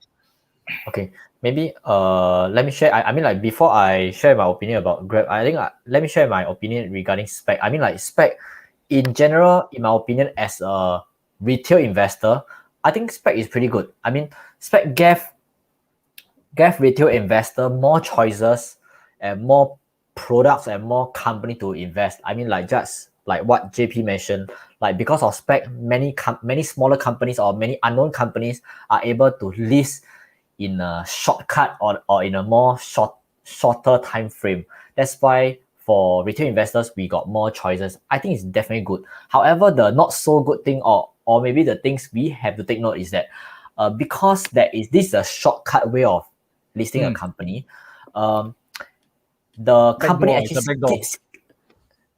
Okay, maybe let me share. I mean, like, before I share my opinion about Grab, I think let me share my opinion regarding SPAC. I mean, like, SPAC in general, in my opinion, as a retail investor, I think SPAC is pretty good. I mean, SPAC gave retail investor more choices and more products and more company to invest. I mean, like, just like what JP mentioned, like, because of SPAC, many smaller companies or many unknown companies are able to list in a shortcut or in a more shorter time frame. That's why for retail investors, we got more choices. I think it's definitely good. However, the not so good thing, or maybe the things we have to take note, is that because this is a shortcut way of listing a company, the company Backdoor, actually it's a backdoor.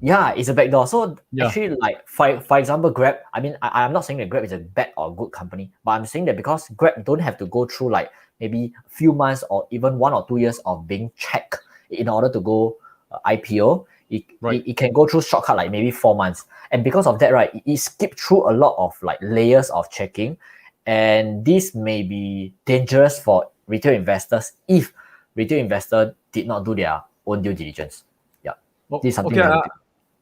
yeah, it's a backdoor. So Yeah. actually, like for example, Grab. I mean, I'm not saying that Grab is a bad or good company, but I'm saying that because Grab don't have to go through like maybe a few months or even 1 or 2 years of being checked in order to go IPO. It can go through shortcut like maybe 4 months, and because of that, right, it skipped through a lot of like layers of checking, and this may be dangerous for retail investors if retail investor did not do their own due diligence. Yeah, this is something. Okay,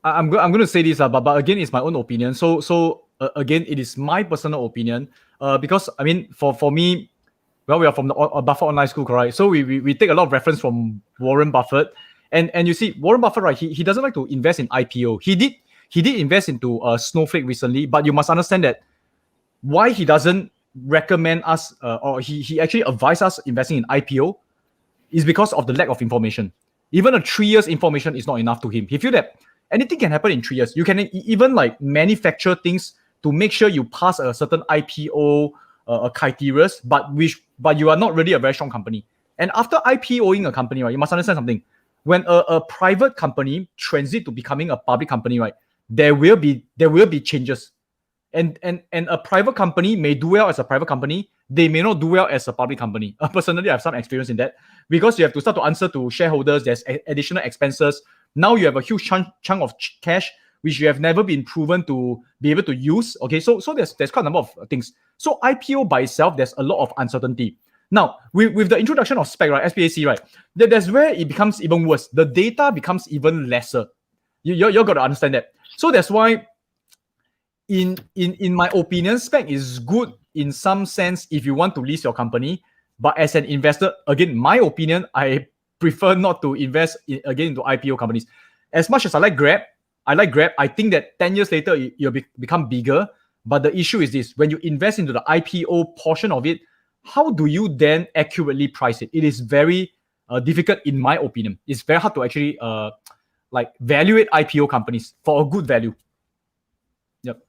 I'm going to say this, but again, it's my own opinion. So again, it is my personal opinion. Because I mean, for me, well, we are from the Buffett Online School, correct? So we take a lot of reference from Warren Buffett, and you see Warren Buffett, right? He doesn't like to invest in IPO. He did invest into Snowflake recently, but you must understand that why he doesn't recommend us or he actually advised us investing in IPO is because of the lack of information. Even a 3 years information is not enough to him. He feel that anything can happen in 3 years. You can even like manufacture things to make sure you pass a certain IPO criteria, but you are not really a very strong company. And after IPOing a company, right, you must understand something. When a private company transit to becoming a public company, right, there will be changes. And a private company may do well as a private company. They may not do well as a public company. Personally, I have some experience in that because you have to start to answer to shareholders. There's additional expenses. Now you have a huge chunk of cash which you have never been proven to be able to use. Okay, so there's quite a number of things. So IPO by itself, there's a lot of uncertainty. Now, with the introduction of SPAC, right, SPAC, right, that's where it becomes even worse. The data becomes even lesser. You're got to understand that. So that's why, in my opinion, SPAC is good in some sense if you want to list your company. But as an investor, again, my opinion, I prefer not to invest into IPO companies. As much as I like Grab, I think that 10 years later, it'll become bigger. But the issue is this: when you invest into the IPO portion of it, how do you then accurately price it? It is very difficult, in my opinion. It's very hard to actually valuate IPO companies for a good value. Yep.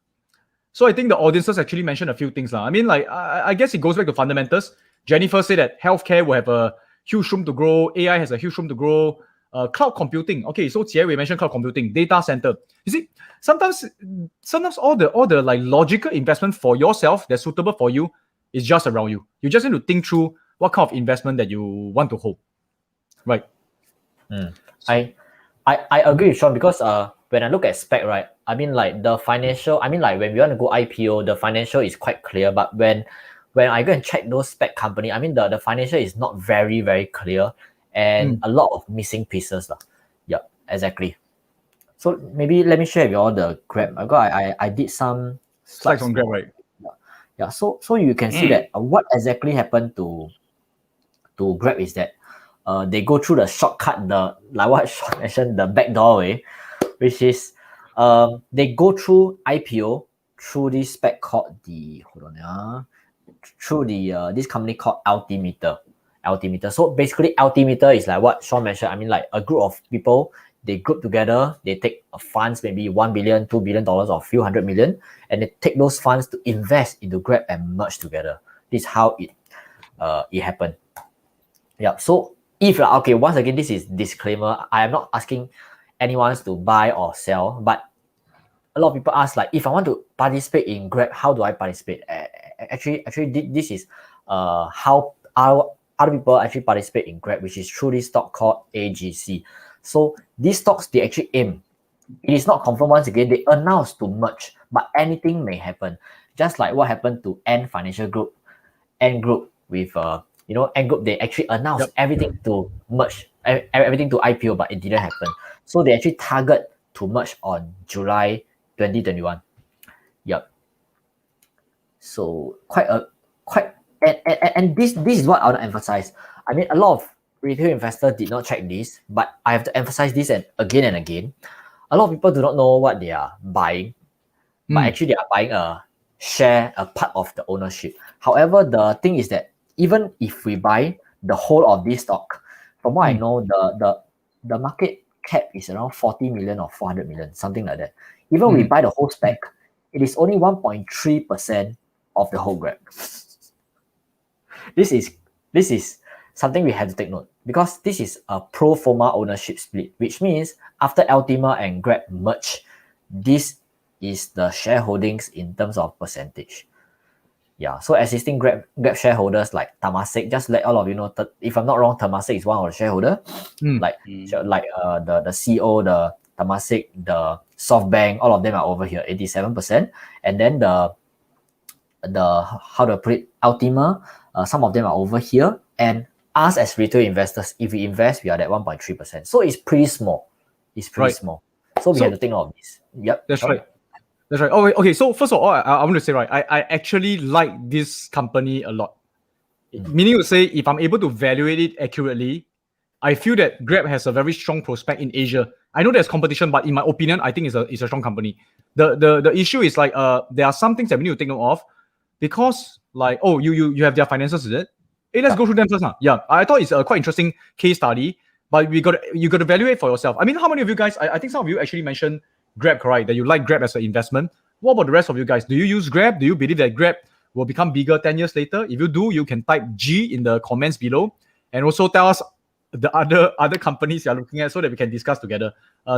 So I think the audiences actually mentioned a few things. I mean, I guess it goes back to fundamentals. Jennifer said that healthcare will have a huge room to grow. AI has a huge room to grow. Cloud computing. Okay, so Seah, we mentioned cloud computing, data center. You see, sometimes all the like logical investment for yourself that's suitable for you is just around you. You just need to think through what kind of investment that you want to hold. Right. I agree with Shawn because when I look at SPAC, right, I mean like the financial, I mean like when we want to go IPO, the financial is quite clear. But when I go and check those SPAC company, I mean the financial is not very, very clear and a lot of missing pieces. Yeah, exactly. So maybe let me share with you all the Grab. I did some slides on Grab, right? Yeah. So you can see that what exactly happened to Grab is that they go through the shortcut, like what Shawn mentioned, the backdoor way, which is they go through IPO through this SPAC called this company called Altimeter. So basically, Altimeter is like what Shawn mentioned. I mean, like a group of people, they group together, they take funds, maybe $1 billion, $2 billion, or a few hundred million, and they take those funds to invest into Grab and merge together. This is how it happened. Yeah. So okay, once again, this is disclaimer. I am not asking anyone to buy or sell, but a lot of people ask, like, if I want to participate in Grab, how do I participate? Actually, this is how other people actually participate in Grab, which is through this stock called AGC. So these stocks, they actually aim. It is not confirmed once again. They announce to merge, but anything may happen. Just like what happened to Ant Financial Group, Ant Group with Ant Group, they actually announced everything to merge, everything to IPO, but it didn't happen. So they actually target to merge on July 2021. Yep. So and this is what I want to emphasize. I mean, a lot of retail investors did not check this, but I have to emphasize this again and again. A lot of people do not know what they are buying, but actually they are buying a share, a part of the ownership. However, the thing is that even if we buy the whole of this stock, from what I know, the market cap is around 40 million or 400 million, something like that. Even we buy the whole SPAC, it is only 1.3% of the whole Grab. This is something we have to take note, because this is a pro forma ownership split, which means after Altima and Grab merge, this is the shareholdings in terms of percentage. Yeah, so existing Grab shareholders like Temasek, just let all of you know, if I'm not wrong, Temasek is one of the shareholder, like the CEO, the Temasek, the SoftBank, all of them are over here, 87%, and then the how to put it, Altima, some of them are over here, and us as retail investors, if we invest, we are at 1.3%. So it's pretty small. It's pretty small. So we have to think of this. Yep. That's right. That's right. Oh, okay. So first of all, I want to say, right, I actually like this company a lot. Meaning to say, if I'm able to evaluate it accurately, I feel that Grab has a very strong prospect in Asia. I know there's competition, but in my opinion, I think it's a strong company. The issue is like there are some things that we need to take note of, because like, oh, you have their finances, is it? Hey, let's go through them first. Yeah, I thought it's a quite interesting case study, but you got to evaluate for yourself. I mean, how many of you guys? I think some of you actually mentioned Grab, correct? That you like Grab as an investment. What about the rest of you guys? Do you use Grab? Do you believe that Grab will become bigger 10 years later? If you do, you can type G in the comments below, and also tell us the other companies you're looking at so that we can discuss together.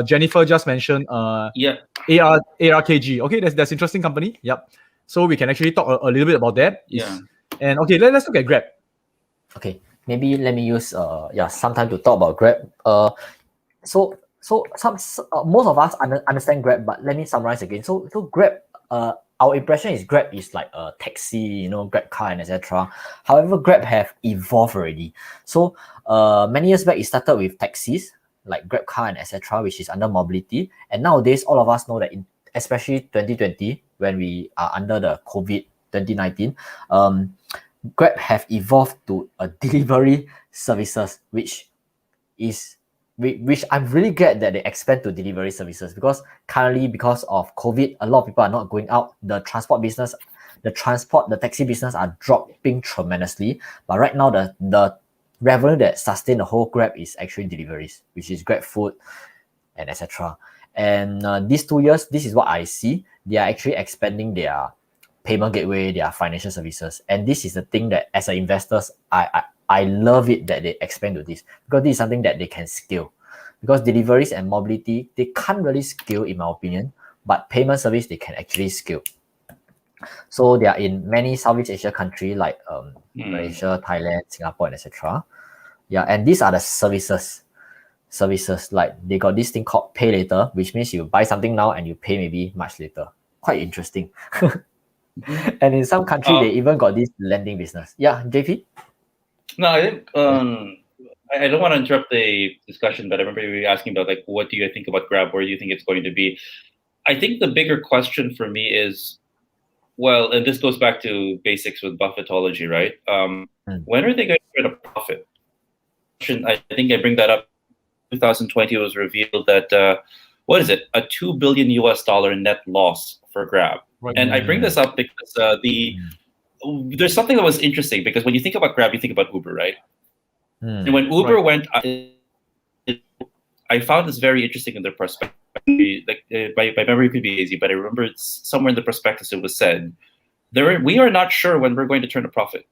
Jennifer just mentioned ARKG. Okay, that's interesting company. Yep. So we can actually talk a little bit about that. And okay, let's look at Grab. Okay, maybe let me use some time to talk about Grab. So most of us understand Grab, but let me summarize again. So Grab, our impression is Grab is like a taxi, Grab car and etc. However, Grab have evolved already. So many years back, it started with taxis like Grab car and etc., which is under mobility. And nowadays, all of us know that especially 2020, when we are under the COVID 2019, Grab have evolved to a delivery services, which I'm really glad that they expand to delivery services, because currently, because of COVID, a lot of people are not going out. The taxi business are dropping tremendously. But right now, the revenue that sustain the whole Grab is actually deliveries, which is Grab Food and etc. And these 2 years, this is what I see. They are actually expanding their payment gateway, their financial services. And this is the thing that as an investors, I love it that they expand to this, because this is something that they can scale. Because deliveries and mobility, they can't really scale in my opinion, but payment service, they can actually scale. So they are in many Southeast Asia countries like Malaysia, Thailand, Singapore, and etc. Yeah, and these are the services. Like they got this thing called pay later, which means you buy something now and you pay maybe much later. Quite interesting. And in some countries, they even got this lending business. Yeah, JP? No, I think I don't want to interrupt the discussion, but I remember you were asking about like, what do you think about Grab? Where do you think it's going to be? I think the bigger question for me is, well, and this goes back to basics with Buffettology, right? When are they going to get a profit? I think I bring that up. 2020 it was revealed that what is it? A $2 billion net loss for Grab. Right. And I bring this up because there's something that was interesting, because when you think about Grab, you think about Uber, right? And when Uber went, I found this very interesting in their perspective. Like my memory could be hazy, but I remember it's somewhere in the prospectus it was said, we are not sure when we're going to turn a profit.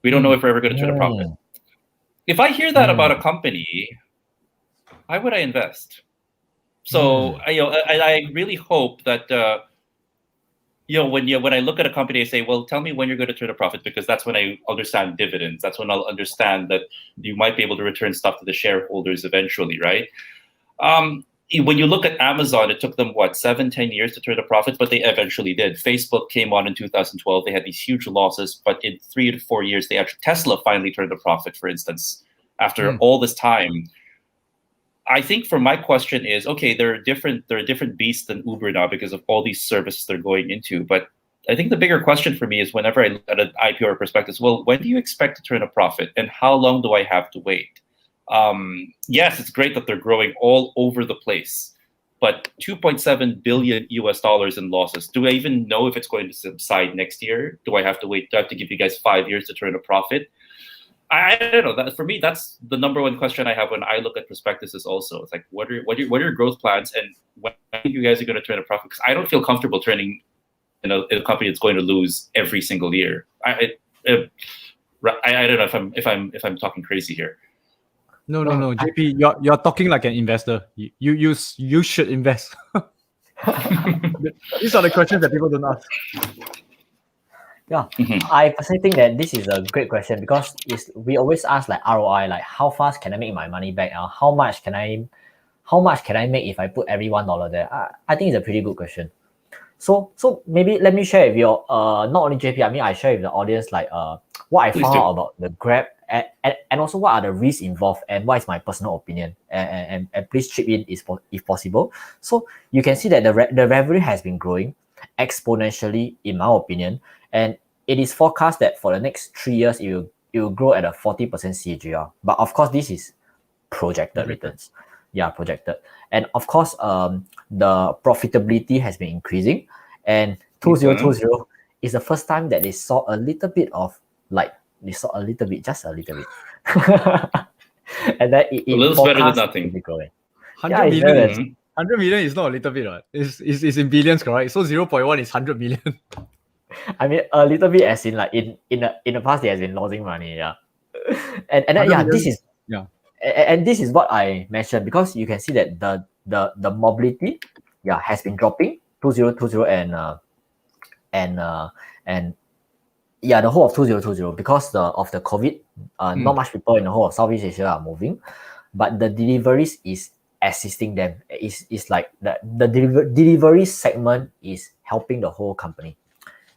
We don't know if we're ever going to turn a profit. If I hear that about a company, why would I invest? So I really hope that when I look at a company, I say, well, tell me when you're going to turn a profit, because that's when I understand dividends. That's when I'll understand that you might be able to return stuff to the shareholders eventually, right? When you look at Amazon, it took them 7-10 years to turn a profit, but they eventually did. Facebook came on in 2012. They had these huge losses, but in 3 to 4 years, Tesla finally turned a profit, for instance, after all this time. I think for my question is, okay, they're a different beast than Uber now because of all these services they're going into. But I think the bigger question for me is, whenever I look at an IPO or prospectus, well, when do you expect to turn a profit, and how long do I have to wait? Yes, it's great that they're growing all over the place, but $2.7 billion in losses. Do I even know if it's going to subside next year? Do I have to wait? Do I have to give you guys 5 years to turn a profit? I don't know. That for me, that's the number one question I have when I look at prospectuses. Also, it's like, what are your growth plans, and when do you guys are going to turn a profit? Because I don't feel comfortable turning, a company that's going to lose every single year. I don't know if I'm talking crazy here. No, JP, you're talking like an investor. You should invest. These are the questions that people don't ask. Yeah, I personally think that this is a great question because we always ask like ROI, like how fast can I make my money back? How much can I make if I put every $1 there? I think it's a pretty good question. So maybe let me share with you, not only JP, I mean I share with the audience like what I found out about the Grab and also what are the risks involved and what is my personal opinion and please chip in if possible. So you can see that the revenue has been growing exponentially in my opinion, and it is forecast that for the next 3 years it will grow at a 40% CAGR. But of course this is projected returns. Yeah, projected. And of course the profitability has been increasing, and 2020 is the first time that they saw a little bit of just a little bit and then it a little better than nothing. 100 million. 100 million is not a little bit, right? It's in billions, correct? So 0.1 is 100 million. I mean a little bit as in like in the past they has been losing money, yeah. And then, yeah, this is and this is what I mentioned, because you can see that the mobility has been dropping 2020 and the whole of 2020 because of the COVID. Not much people in the whole of Southeast Asia are moving, but the deliveries is assisting them. It's like the delivery segment is helping the whole company.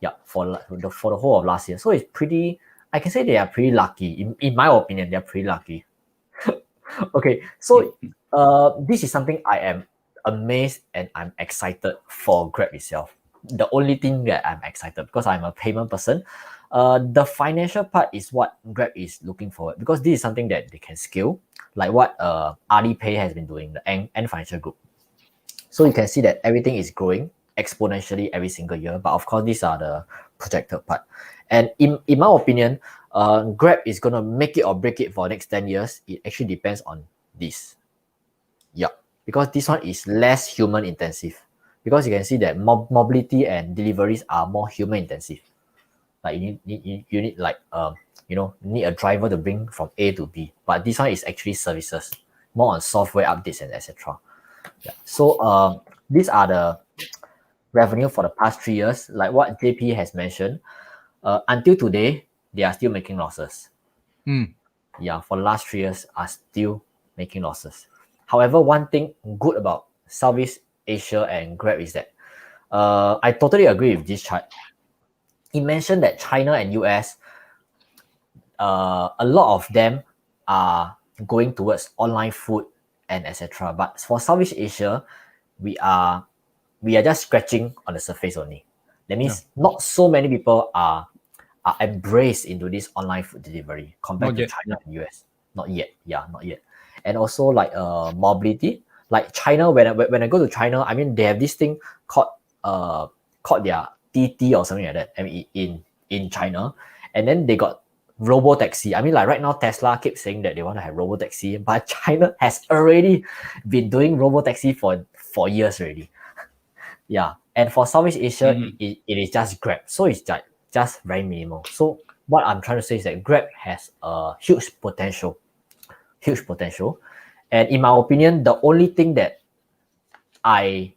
Yeah, for the whole of last year. So it's pretty, I can say they are pretty lucky. In my opinion, they're pretty lucky. Okay, so this is something I am amazed and I'm excited for Grab itself. The only thing that I'm excited, because I'm a payment person, the financial part is what Grab is looking for, because this is something that they can scale, like what Alipay has been doing, the Ant Financial Group. So you can see that everything is growing exponentially every single year, but of course these are the projected part. And in my opinion, Grab is gonna make it or break it for the next 10 years. It actually depends on this. Yeah, because this one is less human intensive. Because you can see that mobility and deliveries are more human intensive. Like you need like need a driver to bring from A to B. But this one is actually services, more on software updates and etc. Yeah. So these are the revenue for the past 3 years. Like what JP has mentioned, until today they are still making losses. Yeah, for the last 3 years are still making losses. However, one thing good about Southeast Asia and Grab is that I totally agree with this chart. It mentioned that China and US, a lot of them are going towards online food and etc. But for Southeast Asia, we are just scratching on the surface only. That means not so many people are embraced into this online food delivery compared to China and US. Not yet. Yeah, not yet. And also like mobility. Like China, when I go to China, I mean they have this thing called their TT or something like that. I mean in China, and then they got robo taxi. I mean like right now Tesla keeps saying that they want to have robo taxi, but China has already been doing robo taxi for years already. Yeah, and for Southeast Asia, it is just Grab, so it's just very minimal. So what I'm trying to say is that Grab has a huge potential. And in my opinion, the only thing that I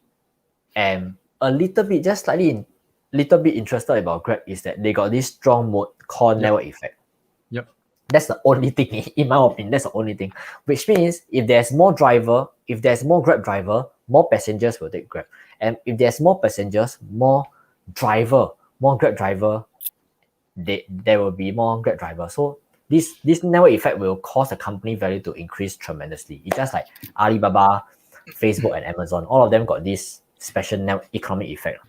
am a little bit, just slightly little bit interested about Grab is that they got this strong mode called network effect. Yep. That's the only thing, in my opinion, that's the only thing. Which means if there's more Grab driver, more passengers will take Grab. And if there's more passengers, more Grab driver, there will be more Grab driver. So this network effect will cause the company value to increase tremendously. It's just like Alibaba, Facebook, and Amazon. All of them got this special economic effect.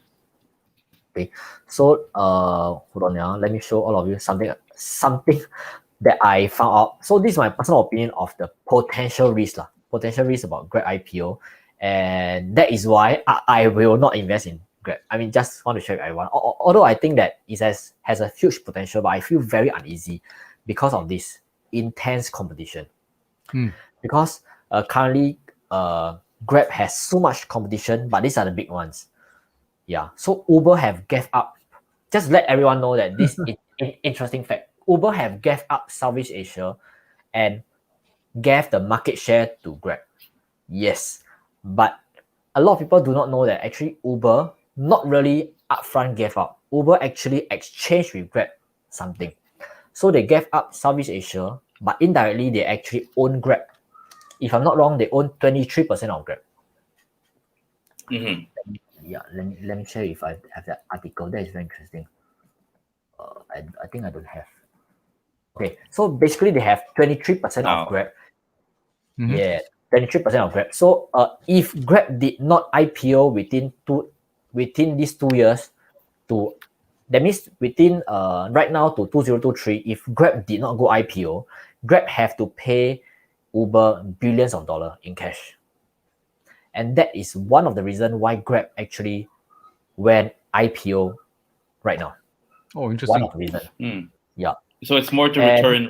Okay, so hold on now. Let me show all of you something that I found out. So this is my personal opinion of the potential risk about Grab IPO, and that is why I will not invest in Grab. I mean, just want to share with everyone. Although I think that it has a huge potential, but I feel very uneasy because of this intense competition. Because currently Grab has so much competition, but these are the big ones. Yeah, so Uber have gave up. Just let everyone know that this interesting fact. Uber have gave up Southeast Asia and gave the market share to Grab. Yes, but a lot of people do not know that actually Uber not really upfront gave up. Uber actually exchanged with Grab something. So they gave up Southeast Asia, but indirectly they actually own Grab. If I'm not wrong, they own 23% of Grab. Yeah, let me check if I have that article. That is very interesting. I think I don't have. Okay, so basically they have 23% of Grab. Yeah, 23% of Grab. So if Grab did not IPO within these 2 years, that means within right now to 2023, if Grab did not go IPO, Grab have to pay Uber billions of dollars in cash. And that is one of the reasons why Grab actually went IPO right now. Oh, interesting. One of the reasons. Yeah. So it's more to return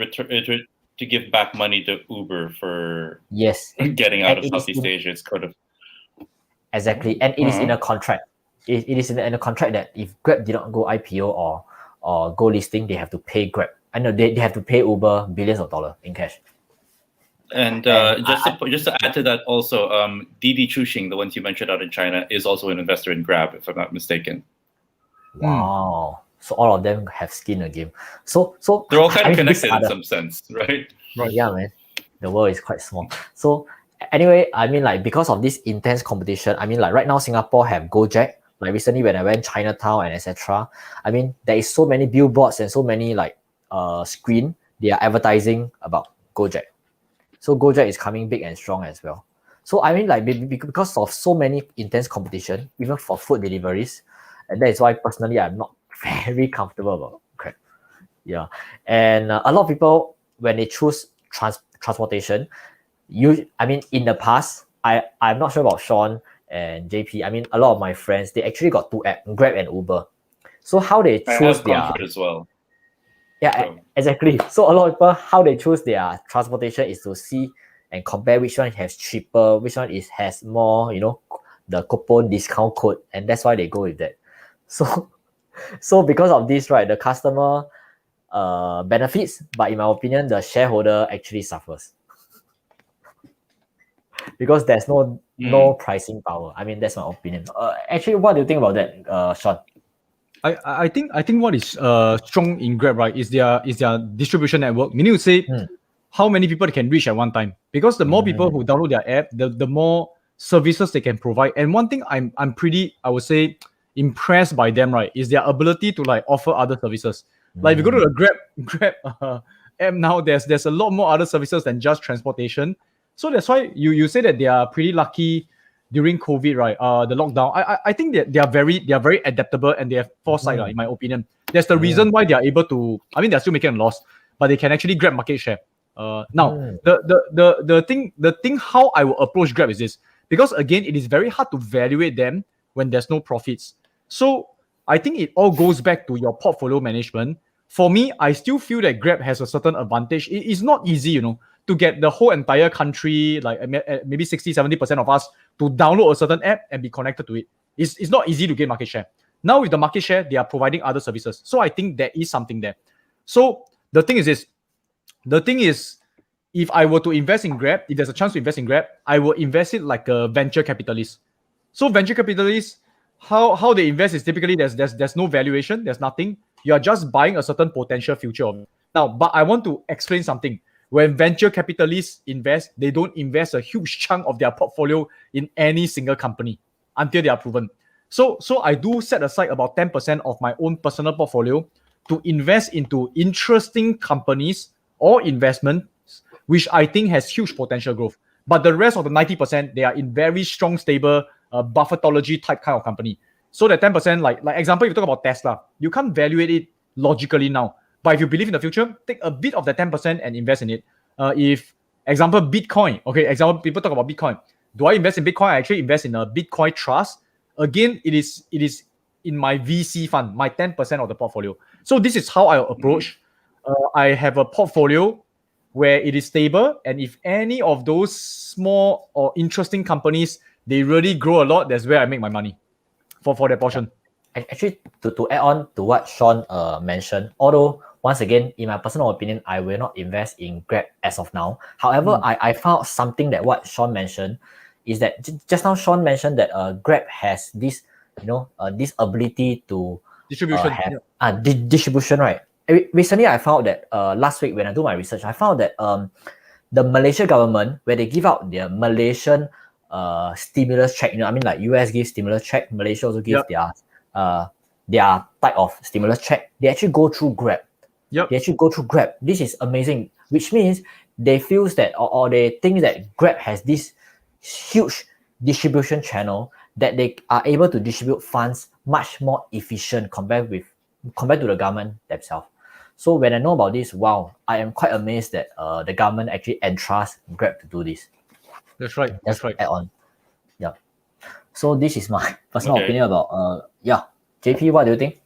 to give back money to Uber for getting out of Southeast Asia. It's kind of exactly, and it is in a contract. It is in a contract that if Grab did not go IPO or go listing, they have to pay Grab. I know they have to pay Uber billions of dollars in cash. And just to add to that, also, Didi Chuxing, the ones you mentioned out in China, is also an investor in Grab, if I'm not mistaken. Wow. So all of them have skin in the game. So they're all kind of connected in some sense, right? Right. Yeah, man. The world is quite small. So anyway, I mean, like, because of this intense competition, I mean, like, right now Singapore have Gojek. Like recently when I went Chinatown and etc. I mean, there is so many billboards and so many like screen they are advertising about Gojek. So Gojek is coming big and strong as well. So I mean, like, because of so many intense competition, even for food deliveries, and that is why personally I'm not very comfortable about Grab. Yeah, and a lot of people when they choose transportation, I mean, in the past, I'm not sure about Shawn and JP. I mean, a lot of my friends, they actually got two apps, Grab and Uber. So how they choose their as well. Yeah, exactly. So a lot of people, how they choose their transportation is to see and compare which one has cheaper, which one has more, the coupon discount code, and that's why they go with that. So because of this, right, the customer benefits, but in my opinion, the shareholder actually suffers because there's no pricing power. I mean, that's my opinion. Actually, what do you think about that, Shawn? I think what is strong in Grab, right, is their distribution network. Meaning to say how many people they can reach at one time. Because the more people who download their app, the more services they can provide. And one thing I'm pretty, I would say, impressed by them, right, is their ability to like offer other services. Like if you go to the Grab app now, there's a lot more other services than just transportation. So that's why you say that they are pretty lucky during COVID, right? The lockdown. I think that they are very adaptable and they have foresight, in my opinion. That's the reason why they are able to. I mean, they're still making a loss, but they can actually grab market share. Now, the thing how I will approach Grab is this, because again, it is very hard to evaluate them when there's no profits. So I think it all goes back to your portfolio management. For me, I still feel that Grab has a certain advantage. It is not easy, to get the whole entire country, like maybe 60-70% of us, to download a certain app and be connected to it. It's not easy to get market share. Now with the market share, they are providing other services. So I think there is something there. So the thing is this. The thing is, if I were to invest in Grab, if there's a chance to invest in Grab, I will invest it like a venture capitalist. So venture capitalists, how they invest is typically there's no valuation, there's nothing. You are just buying a certain potential future of it. Now, but I want to explain something. When venture capitalists invest, they don't invest a huge chunk of their portfolio in any single company until they are proven. So I do set aside about 10% of my own personal portfolio to invest into interesting companies or investments which I think has huge potential growth. But the rest of the 90%, they are in very strong, stable, Buffettology type kind of company. So the 10%, like example, if you talk about Tesla, you can't evaluate it logically now. But if you believe in the future, take a bit of the 10% and invest in it. If, example, Bitcoin. Okay, example, people talk about Bitcoin. Do I invest in Bitcoin? I actually invest in a Bitcoin trust. Again, it is in my VC fund, my 10% of the portfolio. So this is how I approach. I have a portfolio where it is stable. And if any of those small or interesting companies, they really grow a lot, that's where I make my money for that portion. Actually, to add on to what Shawn mentioned, although once again, in my personal opinion, I will not invest in Grab as of now. However, I found something that what Shawn mentioned is that just now Shawn mentioned that Grab has this, this ability to Distribution. have distribution, right? Recently, I found that last week when I do my research, I found that the Malaysia government, where they give out their Malaysian stimulus check, I mean, like US gives stimulus check, Malaysia also gives their type of stimulus check. They actually go through Grab. Yep. They actually go through Grab. This is amazing, which means they feel that or they think that Grab has this huge distribution channel that they are able to distribute funds much more efficient compared to the government themselves. So when I know about this, wow, I am quite amazed that the government actually entrusts Grab to do this. That's right. That's right. Add on. Yeah. So this is my personal opinion about JP, what do you think?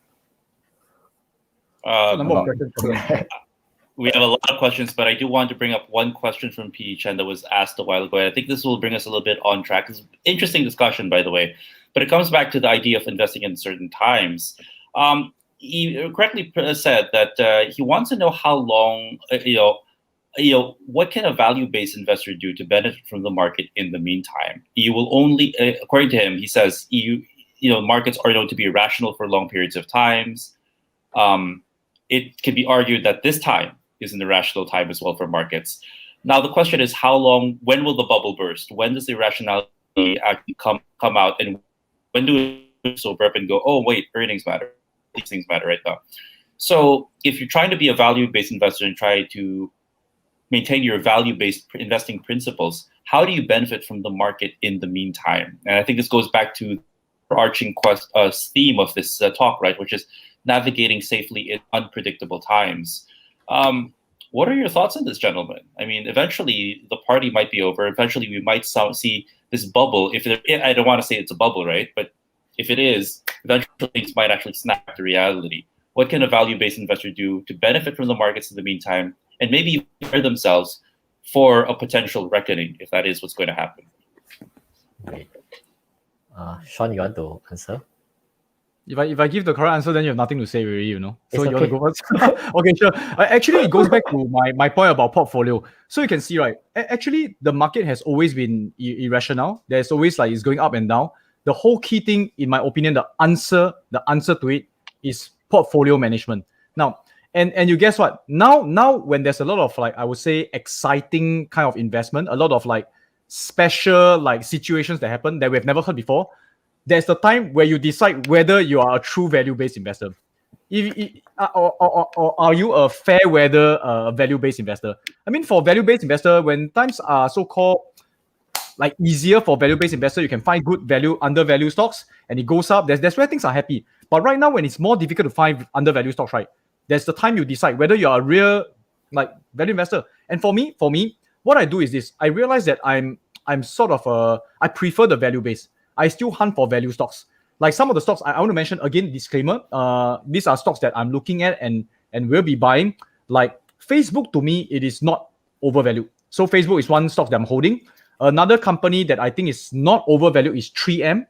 We have a lot of questions, but I do want to bring up one question from P. Chen that was asked a while ago. And I think this will bring us a little bit on track. It's an interesting discussion, by the way, but it comes back to the idea of investing in certain times. He correctly said that he wants to know how long, what can a value-based investor do to benefit from the market in the meantime? You will only, according to him, he says, markets are known to be irrational for long periods of times. It can be argued that this time is an irrational time as well for markets. Now, the question is when will the bubble burst? When does the irrationality actually come out? And when do we sober up and go, oh, wait, earnings matter. These things matter right now. So if you're trying to be a value-based investor and try to maintain your value-based investing principles, how do you benefit from the market in the meantime? And I think this goes back to the overarching theme of this talk, right, which is navigating safely in unpredictable times. What are your thoughts on this, gentlemen? I mean, eventually the party might be over. Eventually we might see this bubble. I don't want to say it's a bubble, right? But if it is, eventually things might actually snap to reality. What can a value-based investor do to benefit from the markets in the meantime and maybe prepare themselves for a potential reckoning if that is what's going to happen? Great. Shawn, you want to answer? If I give the correct answer, then you have nothing to say really, So it's you want to go first? Okay, sure. Actually, it goes back to my point about portfolio. So you can see, right? Actually, the market has always been irrational. There's always it's going up and down. The whole key thing, in my opinion, the answer to it is portfolio management. Now, and you guess what? Now when there's a lot of I would say exciting kind of investment, a lot of special situations that happen that we've never heard before, there's the time where you decide whether you are a true value-based investor. Or are you a fair weather value-based investor? I mean, for value-based investor, when times are so-called easier for value-based investor, you can find good value, undervalued stocks, and it goes up. That's where things are happy. But right now, when it's more difficult to find undervalued stocks, right, there's the time you decide whether you are a real value investor. And for me, what I do is this: I realize that I'm sort of I prefer the value-based. I still hunt for value stocks. Some of the stocks I want to mention again. Disclaimer: these are stocks that I'm looking at and will be buying. Facebook, to me, it is not overvalued. So Facebook is one stock that I'm holding. Another company that I think is not overvalued is 3M.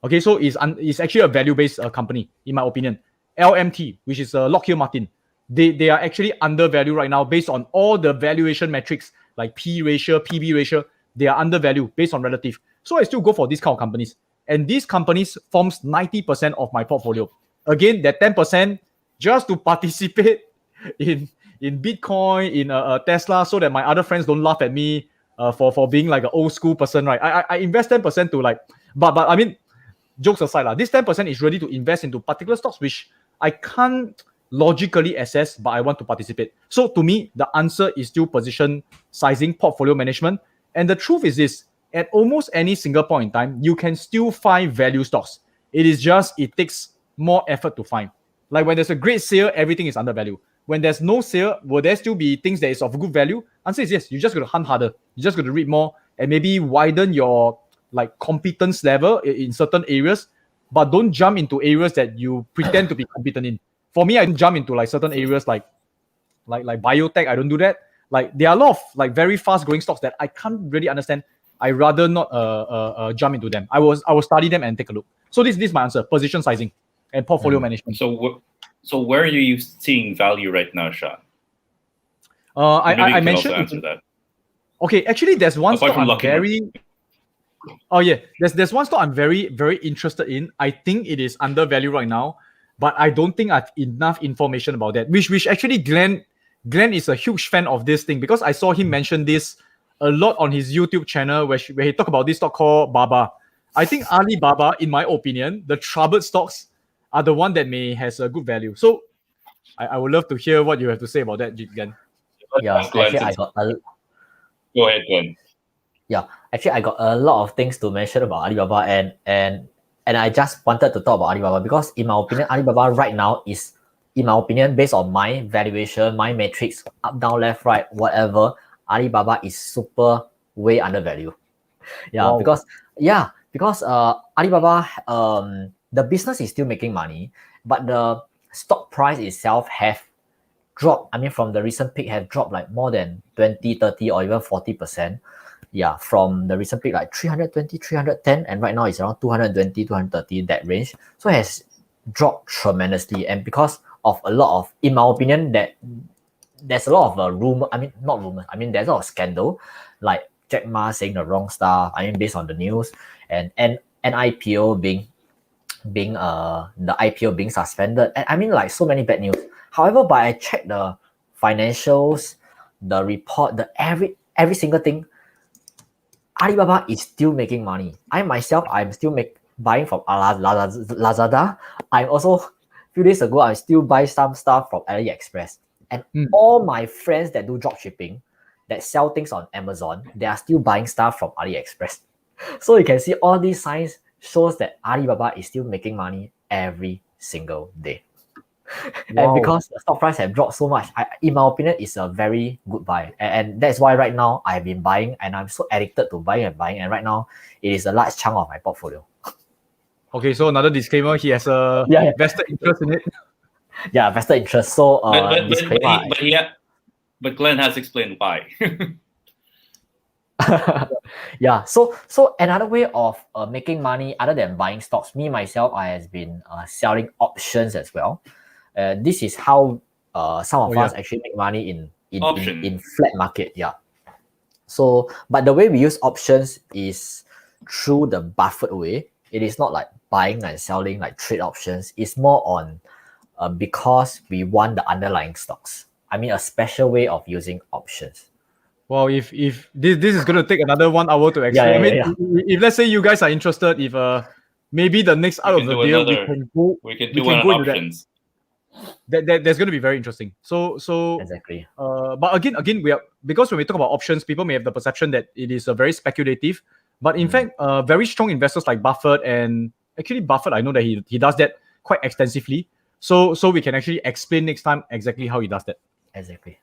Okay, so it's actually a value-based company, in my opinion. LMT, which is Lockheed Martin, they are actually undervalued right now based on all the valuation metrics like P ratio, PB ratio. They are undervalued based on relative. So I still go for these kind of companies. And these companies forms 90% of my portfolio. Again, that 10% just to participate in Bitcoin, in Tesla, so that my other friends don't laugh at me for being an old school person, right? I invest 10% to but I mean, jokes aside, this 10% is ready to invest into particular stocks which I can't logically assess, but I want to participate. So to me, the answer is still position sizing, portfolio management. And the truth is this: at almost any single point in time, you can still find value stocks. It takes more effort to find. When there's a great sale, everything is undervalued. When there's no sale, will there still be things that is of good value? Answer is yes. You just got to hunt harder. You just got to read more and maybe widen your competence level in certain areas, but don't jump into areas that you pretend to be competent in. For me, I don't jump into certain areas like biotech. I don't do that. There are a lot of very fast growing stocks that I can't really understand. I rather not jump into them. I will study them and take a look. So this is my answer: position sizing and portfolio management. So So where are you seeing value right now, Shawn? I Also mentioned. answer that. Okay, actually, there's one Apart stock from I'm Lucky very. Oh yeah, there's one stock I'm very interested in. I think it is undervalued right now, but I don't think I've enough information about that. Which actually Glenn is a huge fan of this thing because I saw him mention this a lot on his YouTube channel where he talked about this stock called Baba. I think Alibaba, in my opinion, the troubled stocks are the one that may has a good value. So I would love to hear what you have to say about that, Glenn. Yeah, actually, I got a Go ahead, Glenn. yeah, actually, I got a lot of things to mention about Alibaba, and I just wanted to talk about Alibaba because, in my opinion, Alibaba right now is, in my opinion, based on my valuation, my metrics, up, down, left, right, whatever, Alibaba is super way undervalued. Yeah, Wow. because Alibaba, the business is still making money, but the stock price itself have dropped. I mean, from the recent peak have dropped like more than 20, 30, or even 40%. Yeah, from the recent peak like 320, 310, and right now it's around 220, 230, that range. So it has dropped tremendously, and because of a lot of, in my opinion, that there's a lot of rumor. I mean, not rumor. I mean, there's a lot of scandal, like Jack Ma saying the wrong stuff. I mean, based on the news, and IPO being the IPO being suspended, and I mean, like, so many bad news. However, but I checked the financials, the report, the every single thing. Alibaba is still making money. I myself, I'm still buying from Lazada. I'm also, a few days ago, I still buy some stuff from AliExpress. And all my friends that do dropshipping, that sell things on Amazon, they are still buying stuff from AliExpress. So you can see all these signs shows that Alibaba is still making money every single day. And because the stock price have dropped so much, in my opinion, it's a very good buy. And that's why right now I've been buying, and I'm so addicted to buying. And right now it is a large chunk of my portfolio. Okay, so another disclaimer, he has a vested interest in it. Yeah, vested interest. So but Glenn has explained why. Yeah, so another way of making money other than buying stocks, me myself, I has been selling options as well. This is how some of us actually make money in flat market. Yeah. So, but the way we use options is through the Buffett way. It is not like buying and selling like trade options. It's more on because we want the underlying stocks. I mean, a special way of using options. Well, if this is going to take another 1 hour to explain. If let's say you guys are interested, if maybe the next out of the deal we can do options. That's going to be very interesting. So exactly. But again, we are, because when we talk about options, people may have the perception that it is a very speculative. But in fact, very strong investors like Buffett, and actually Buffett, I know that he does that quite extensively. So we can actually explain next time exactly how he does that. Exactly.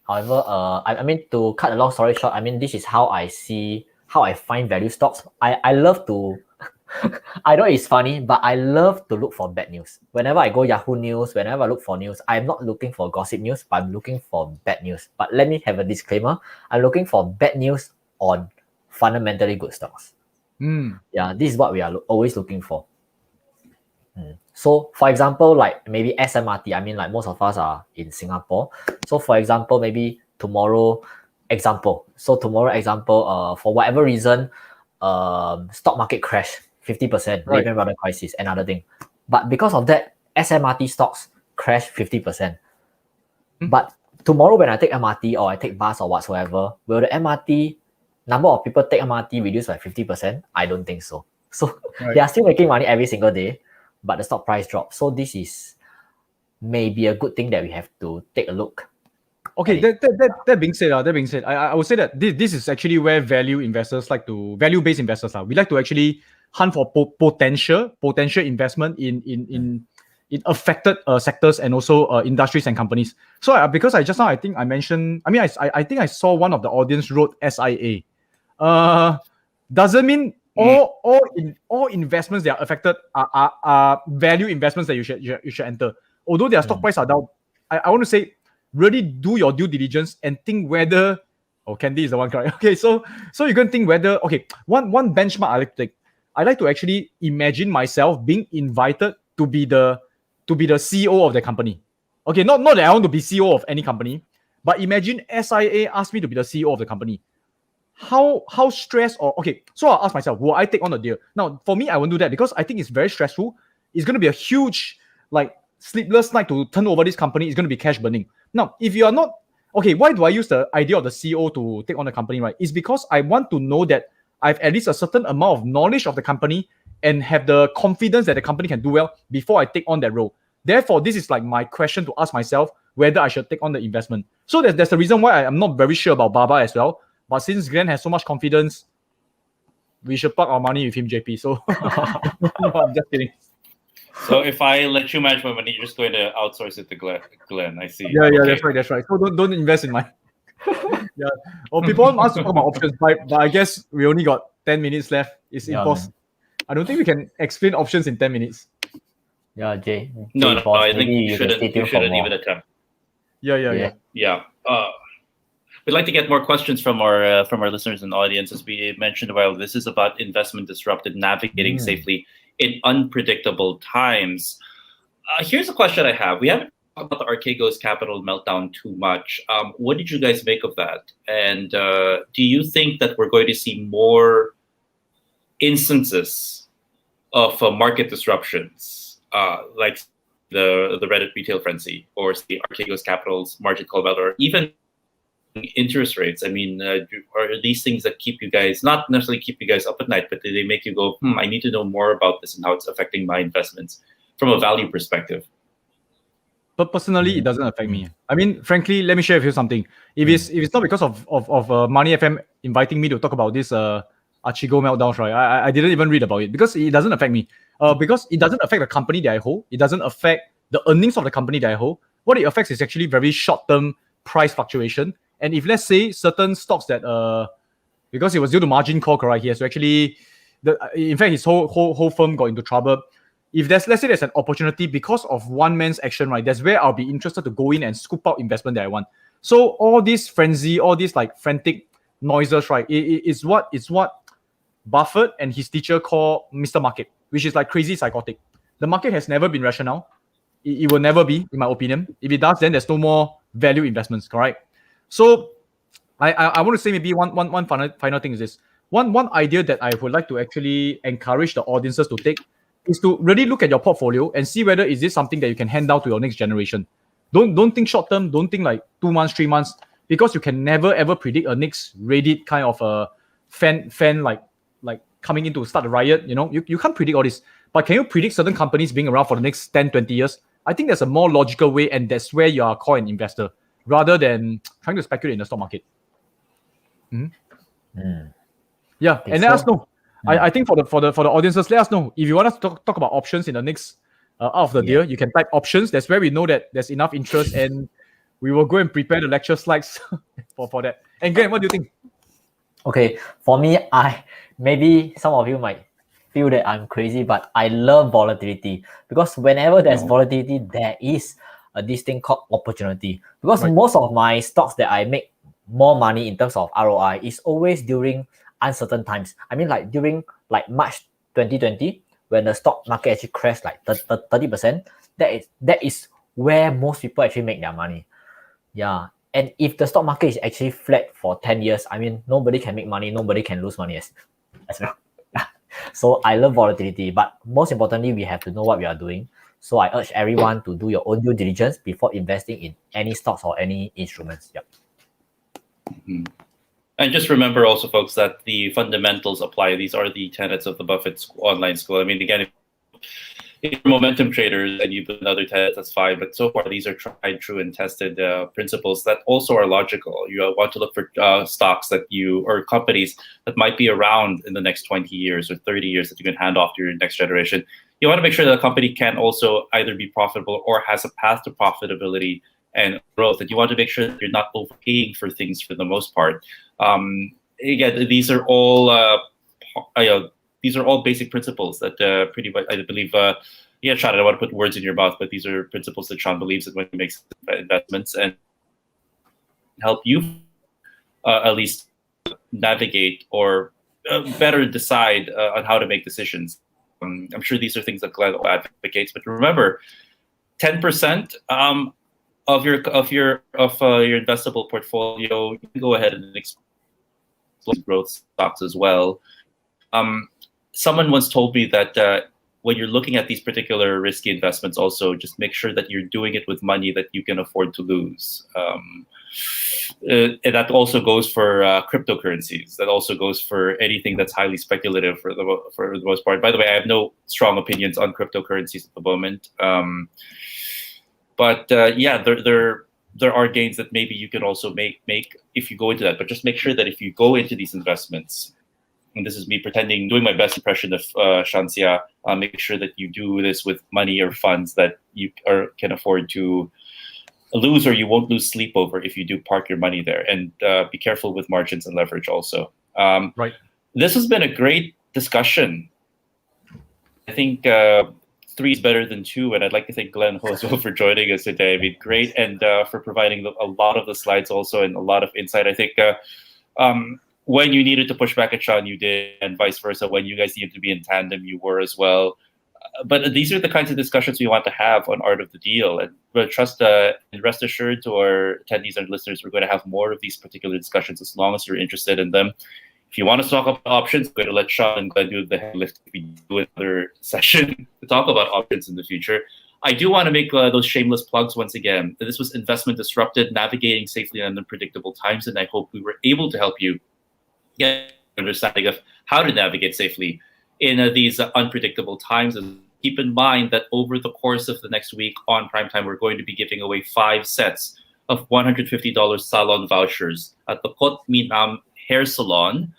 However, I mean, to cut a long story short, I mean, this is how I find value stocks. I love to, I know it's funny, but I love to look for bad news. Whenever I go Yahoo News, whenever I look for news, I'm not looking for gossip news, but I'm looking for bad news. But let me have a disclaimer. I'm looking for bad news on fundamentally good stocks. Yeah, this is what we are always looking for. So, for example, like maybe SMRT, I mean, like most of us are in Singapore. So, for example, maybe tomorrow, for whatever reason, stock market crash 50%, Lehman Brothers crisis, another thing. But because of that, SMRT stocks crash 50%. But tomorrow when I take MRT or I take bus or whatsoever, will the MRT, number of people take MRT reduce by 50%? I don't think so. So they are still making money every single day, but the stock price drops. So this is maybe a good thing that we have to take a look. Okay, that being said, I would say that this is actually where value-based investors we like to actually hunt for potential investment in affected sectors and also industries and companies. So because I just now I think I saw one of the audience wrote SIA. Doesn't mean all investments that are affected are value investments that you should enter. Although their stock price are down, I want to say, really do your due diligence and think whether Candy is the one correct. Okay, so you can think whether one benchmark I like to take. I like to actually imagine myself being invited to to be the CEO of the company. Okay, not that I want to be CEO of any company, but imagine SIA asked me to be the CEO of the company. How stressed or okay, so I'll ask myself, will I take on the deal? Now, for me, I won't do that because I think it's very stressful. It's going to be a huge, like, sleepless night to turn over this company. It's going to be cash burning. Now, if you are not, okay, why do I use the idea of the CEO to take on the company, right? It's because I want to know that I have at least a certain amount of knowledge of the company and have the confidence that the company can do well before I take on that role. Therefore, this is like my question to ask myself whether I should take on the investment. So that's the reason why I'm not very sure about Baba as well. But since Glenn has so much confidence, we should park our money with him, JP. So I'm just kidding. So if I let you manage my money, you're just going to outsource it to Glenn. I see. Yeah, that's right. So don't invest in mine. Yeah. Well, people want us to talk about options, but I guess we only got 10 minutes left. It's impossible. I don't think we can explain options in 10 minutes. Yeah, Jay. No, boss, I think maybe you shouldn't even attempt. Yeah. We'd like to get more questions from our listeners and audience. As we mentioned a while, this is about investment disrupted, navigating safely in unpredictable times. Here's a question I have. We haven't talked about the Archegos capital meltdown too much. What did you guys make of that? And do you think that we're going to see more instances of market disruptions, like the Reddit retail frenzy, or the Archegos capital's margin call melt, or even interest rates? I mean, are these things that keep you guys, not necessarily keep you guys up at night, but do they make you go, I need to know more about this and how it's affecting my investments from a value perspective? But personally, it doesn't affect me. I mean, frankly, let me share with you something. If it's not because of Money FM inviting me to talk about this Archego meltdowns, right? I didn't even read about it because it doesn't affect me. Because it doesn't affect the company that I hold. It doesn't affect the earnings of the company that I hold. What it affects is actually very short-term price fluctuation. And if, let's say, certain stocks that because it was due to margin call, correct, he has to actually, in fact, his whole firm got into trouble. If let's say there's an opportunity because of one man's action, right, that's where I'll be interested to go in and scoop out investment that I want. So all this frenzy, all these like frantic noises, right, it's what Buffett and his teacher call Mr. Market, which is like crazy psychotic. The market has never been rational. It will never be, in my opinion. If it does, then there's no more value investments, correct? So I want to say maybe one final thing is this. One idea that I would like to actually encourage the audiences to take is to really look at your portfolio and see whether is this something that you can hand down to your next generation. Don't think short term. Don't think like 2 months, 3 months, because you can never ever predict a next Reddit kind of a fan like coming in to start a riot. You know, you can't predict all this. But can you predict certain companies being around for the next 10, 20 years? I think there's a more logical way, and that's where you are called an investor rather than trying to speculate in the stock market. Yeah, and let us know. I think for the audiences, let us know if you want us to talk about options in the next out of the deal. You can type options. That's where we know that there's enough interest, and we will go and prepare the lecture slides for that. And Glenn, what do you think? Okay, for me, maybe some of you might feel that I'm crazy, but I love volatility because whenever there's volatility, there is this thing called opportunity. Because most of my stocks that I make more money in terms of ROI is always during uncertain times. I mean, like during like March 2020, when the stock market actually crashed like 30%, that is where most people actually make their money. Yeah. And if the stock market is actually flat for 10 years, I mean, nobody can make money, nobody can lose money as well. So I love volatility, but most importantly, we have to know what we are doing. So I urge everyone to do your own due diligence before investing in any stocks or any instruments. Yep. And just remember also, folks, that the fundamentals apply. These are the tenets of the Buffett online school. I mean, again, if you're momentum traders and you put other tenets, that's fine. But so far, these are tried, true, and tested principles that also are logical. You want to look for stocks that or companies that might be around in the next 20 years or 30 years that you can hand off to your next generation. You want to make sure that a company can also either be profitable or has a path to profitability and growth. And you want to make sure that you're not overpaying for things for the most part. Again, these are all basic principles that pretty much, I believe, Shawn, I don't want to put words in your mouth, but these are principles that Shawn believes in when he makes investments and help you at least navigate or better decide on how to make decisions. I'm sure these are things that Glenn advocates, but remember, 10% of your investable portfolio. You can go ahead and explore growth stocks as well. Someone once told me that when you're looking at these particular risky investments, also just make sure that you're doing it with money that you can afford to lose. And that also goes for cryptocurrencies. That also goes for anything that's highly speculative for the most part. By the way, I have no strong opinions on cryptocurrencies at the moment. But yeah, there are gains that maybe you can also make if you go into that. But just make sure that if you go into these investments, and this is me doing my best impression of Shawn Seah, make sure that you do this with money or funds that you can afford to lose, or you won't lose sleep over if you do park your money there. And be careful with margins and leverage also. Right. This has been a great discussion. I think 3 is better than 2, and I'd like to thank Glenn Ho as well for joining us today. I mean, great, and for providing a lot of the slides also and a lot of insight. I think when you needed to push back at Shawn, you did, and vice versa. When you guys needed to be in tandem, you were as well. But these are the kinds of discussions we want to have on Art of the Deal. And rest assured to our attendees and listeners, we're going to have more of these particular discussions as long as you're interested in them. If you want to talk about options, we're going to let Shawn and Glenn do the heavy lift if we do another session to talk about options in the future. I do want to make those shameless plugs once again. This was Investment Disrupted, Navigating Safely in Unpredictable Times, and I hope we were able to help you get an understanding of how to navigate safely in these unpredictable times. And keep in mind that over the course of the next week on Primetime, we're going to be giving away 5 sets of $150 salon vouchers at the Kot Minam Hair Salon.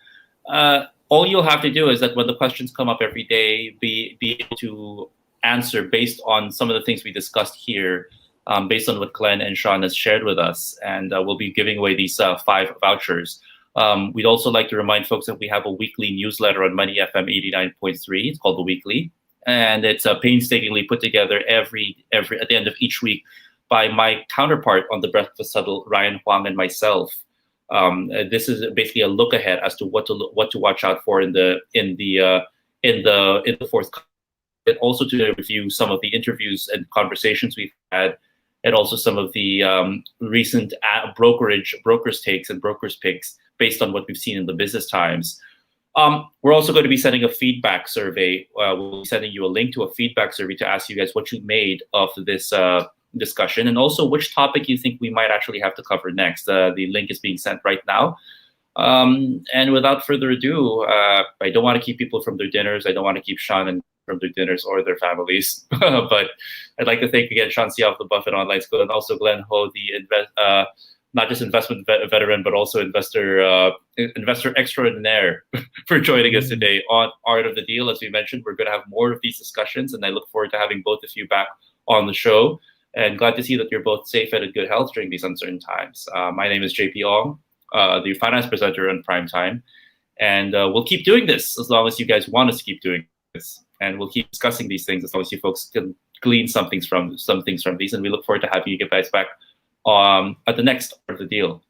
All you'll have to do is that when the questions come up every day, be able to answer based on some of the things we discussed here, based on what Glenn and Shawn has shared with us. And we'll be giving away these 5 vouchers. We'd also like to remind folks that we have a weekly newsletter on Money FM 89.3. It's called The Weekly. And it's painstakingly put together every at the end of each week by my counterpart on the Breakfast Huddle, Ryan Huang, and myself. This is basically a look ahead as to what to watch out for in the forthcoming. And also to review some of the interviews and conversations we've had, and also some of the recent brokers' takes and brokers' picks based on what we've seen in the Business Times. We're also going to be sending a feedback survey. We'll be sending you a link to a feedback survey to ask you guys what you made of this discussion, and also which topic you think we might actually have to cover next. The link is being sent right now. And without further ado, I don't want to keep people from their dinners. I don't want to keep Shawn and from their dinners or their families. But I'd like to thank again Shawn Seah of the Buffett Online School, and also Glenn Ho, the not just investment veteran, but also investor extraordinaire, for joining us today on Art of the Deal. As we mentioned, we're going to have more of these discussions, and I look forward to having both of you back on the show. And glad to see that you're both safe and in good health during these uncertain times. My name is JP Ong, the finance presenter on Primetime, and we'll keep doing this as long as you guys want us to keep doing this, and we'll keep discussing these things as long as you folks can glean some things from these. And we look forward to having you get guys back at the next Art of the Deal.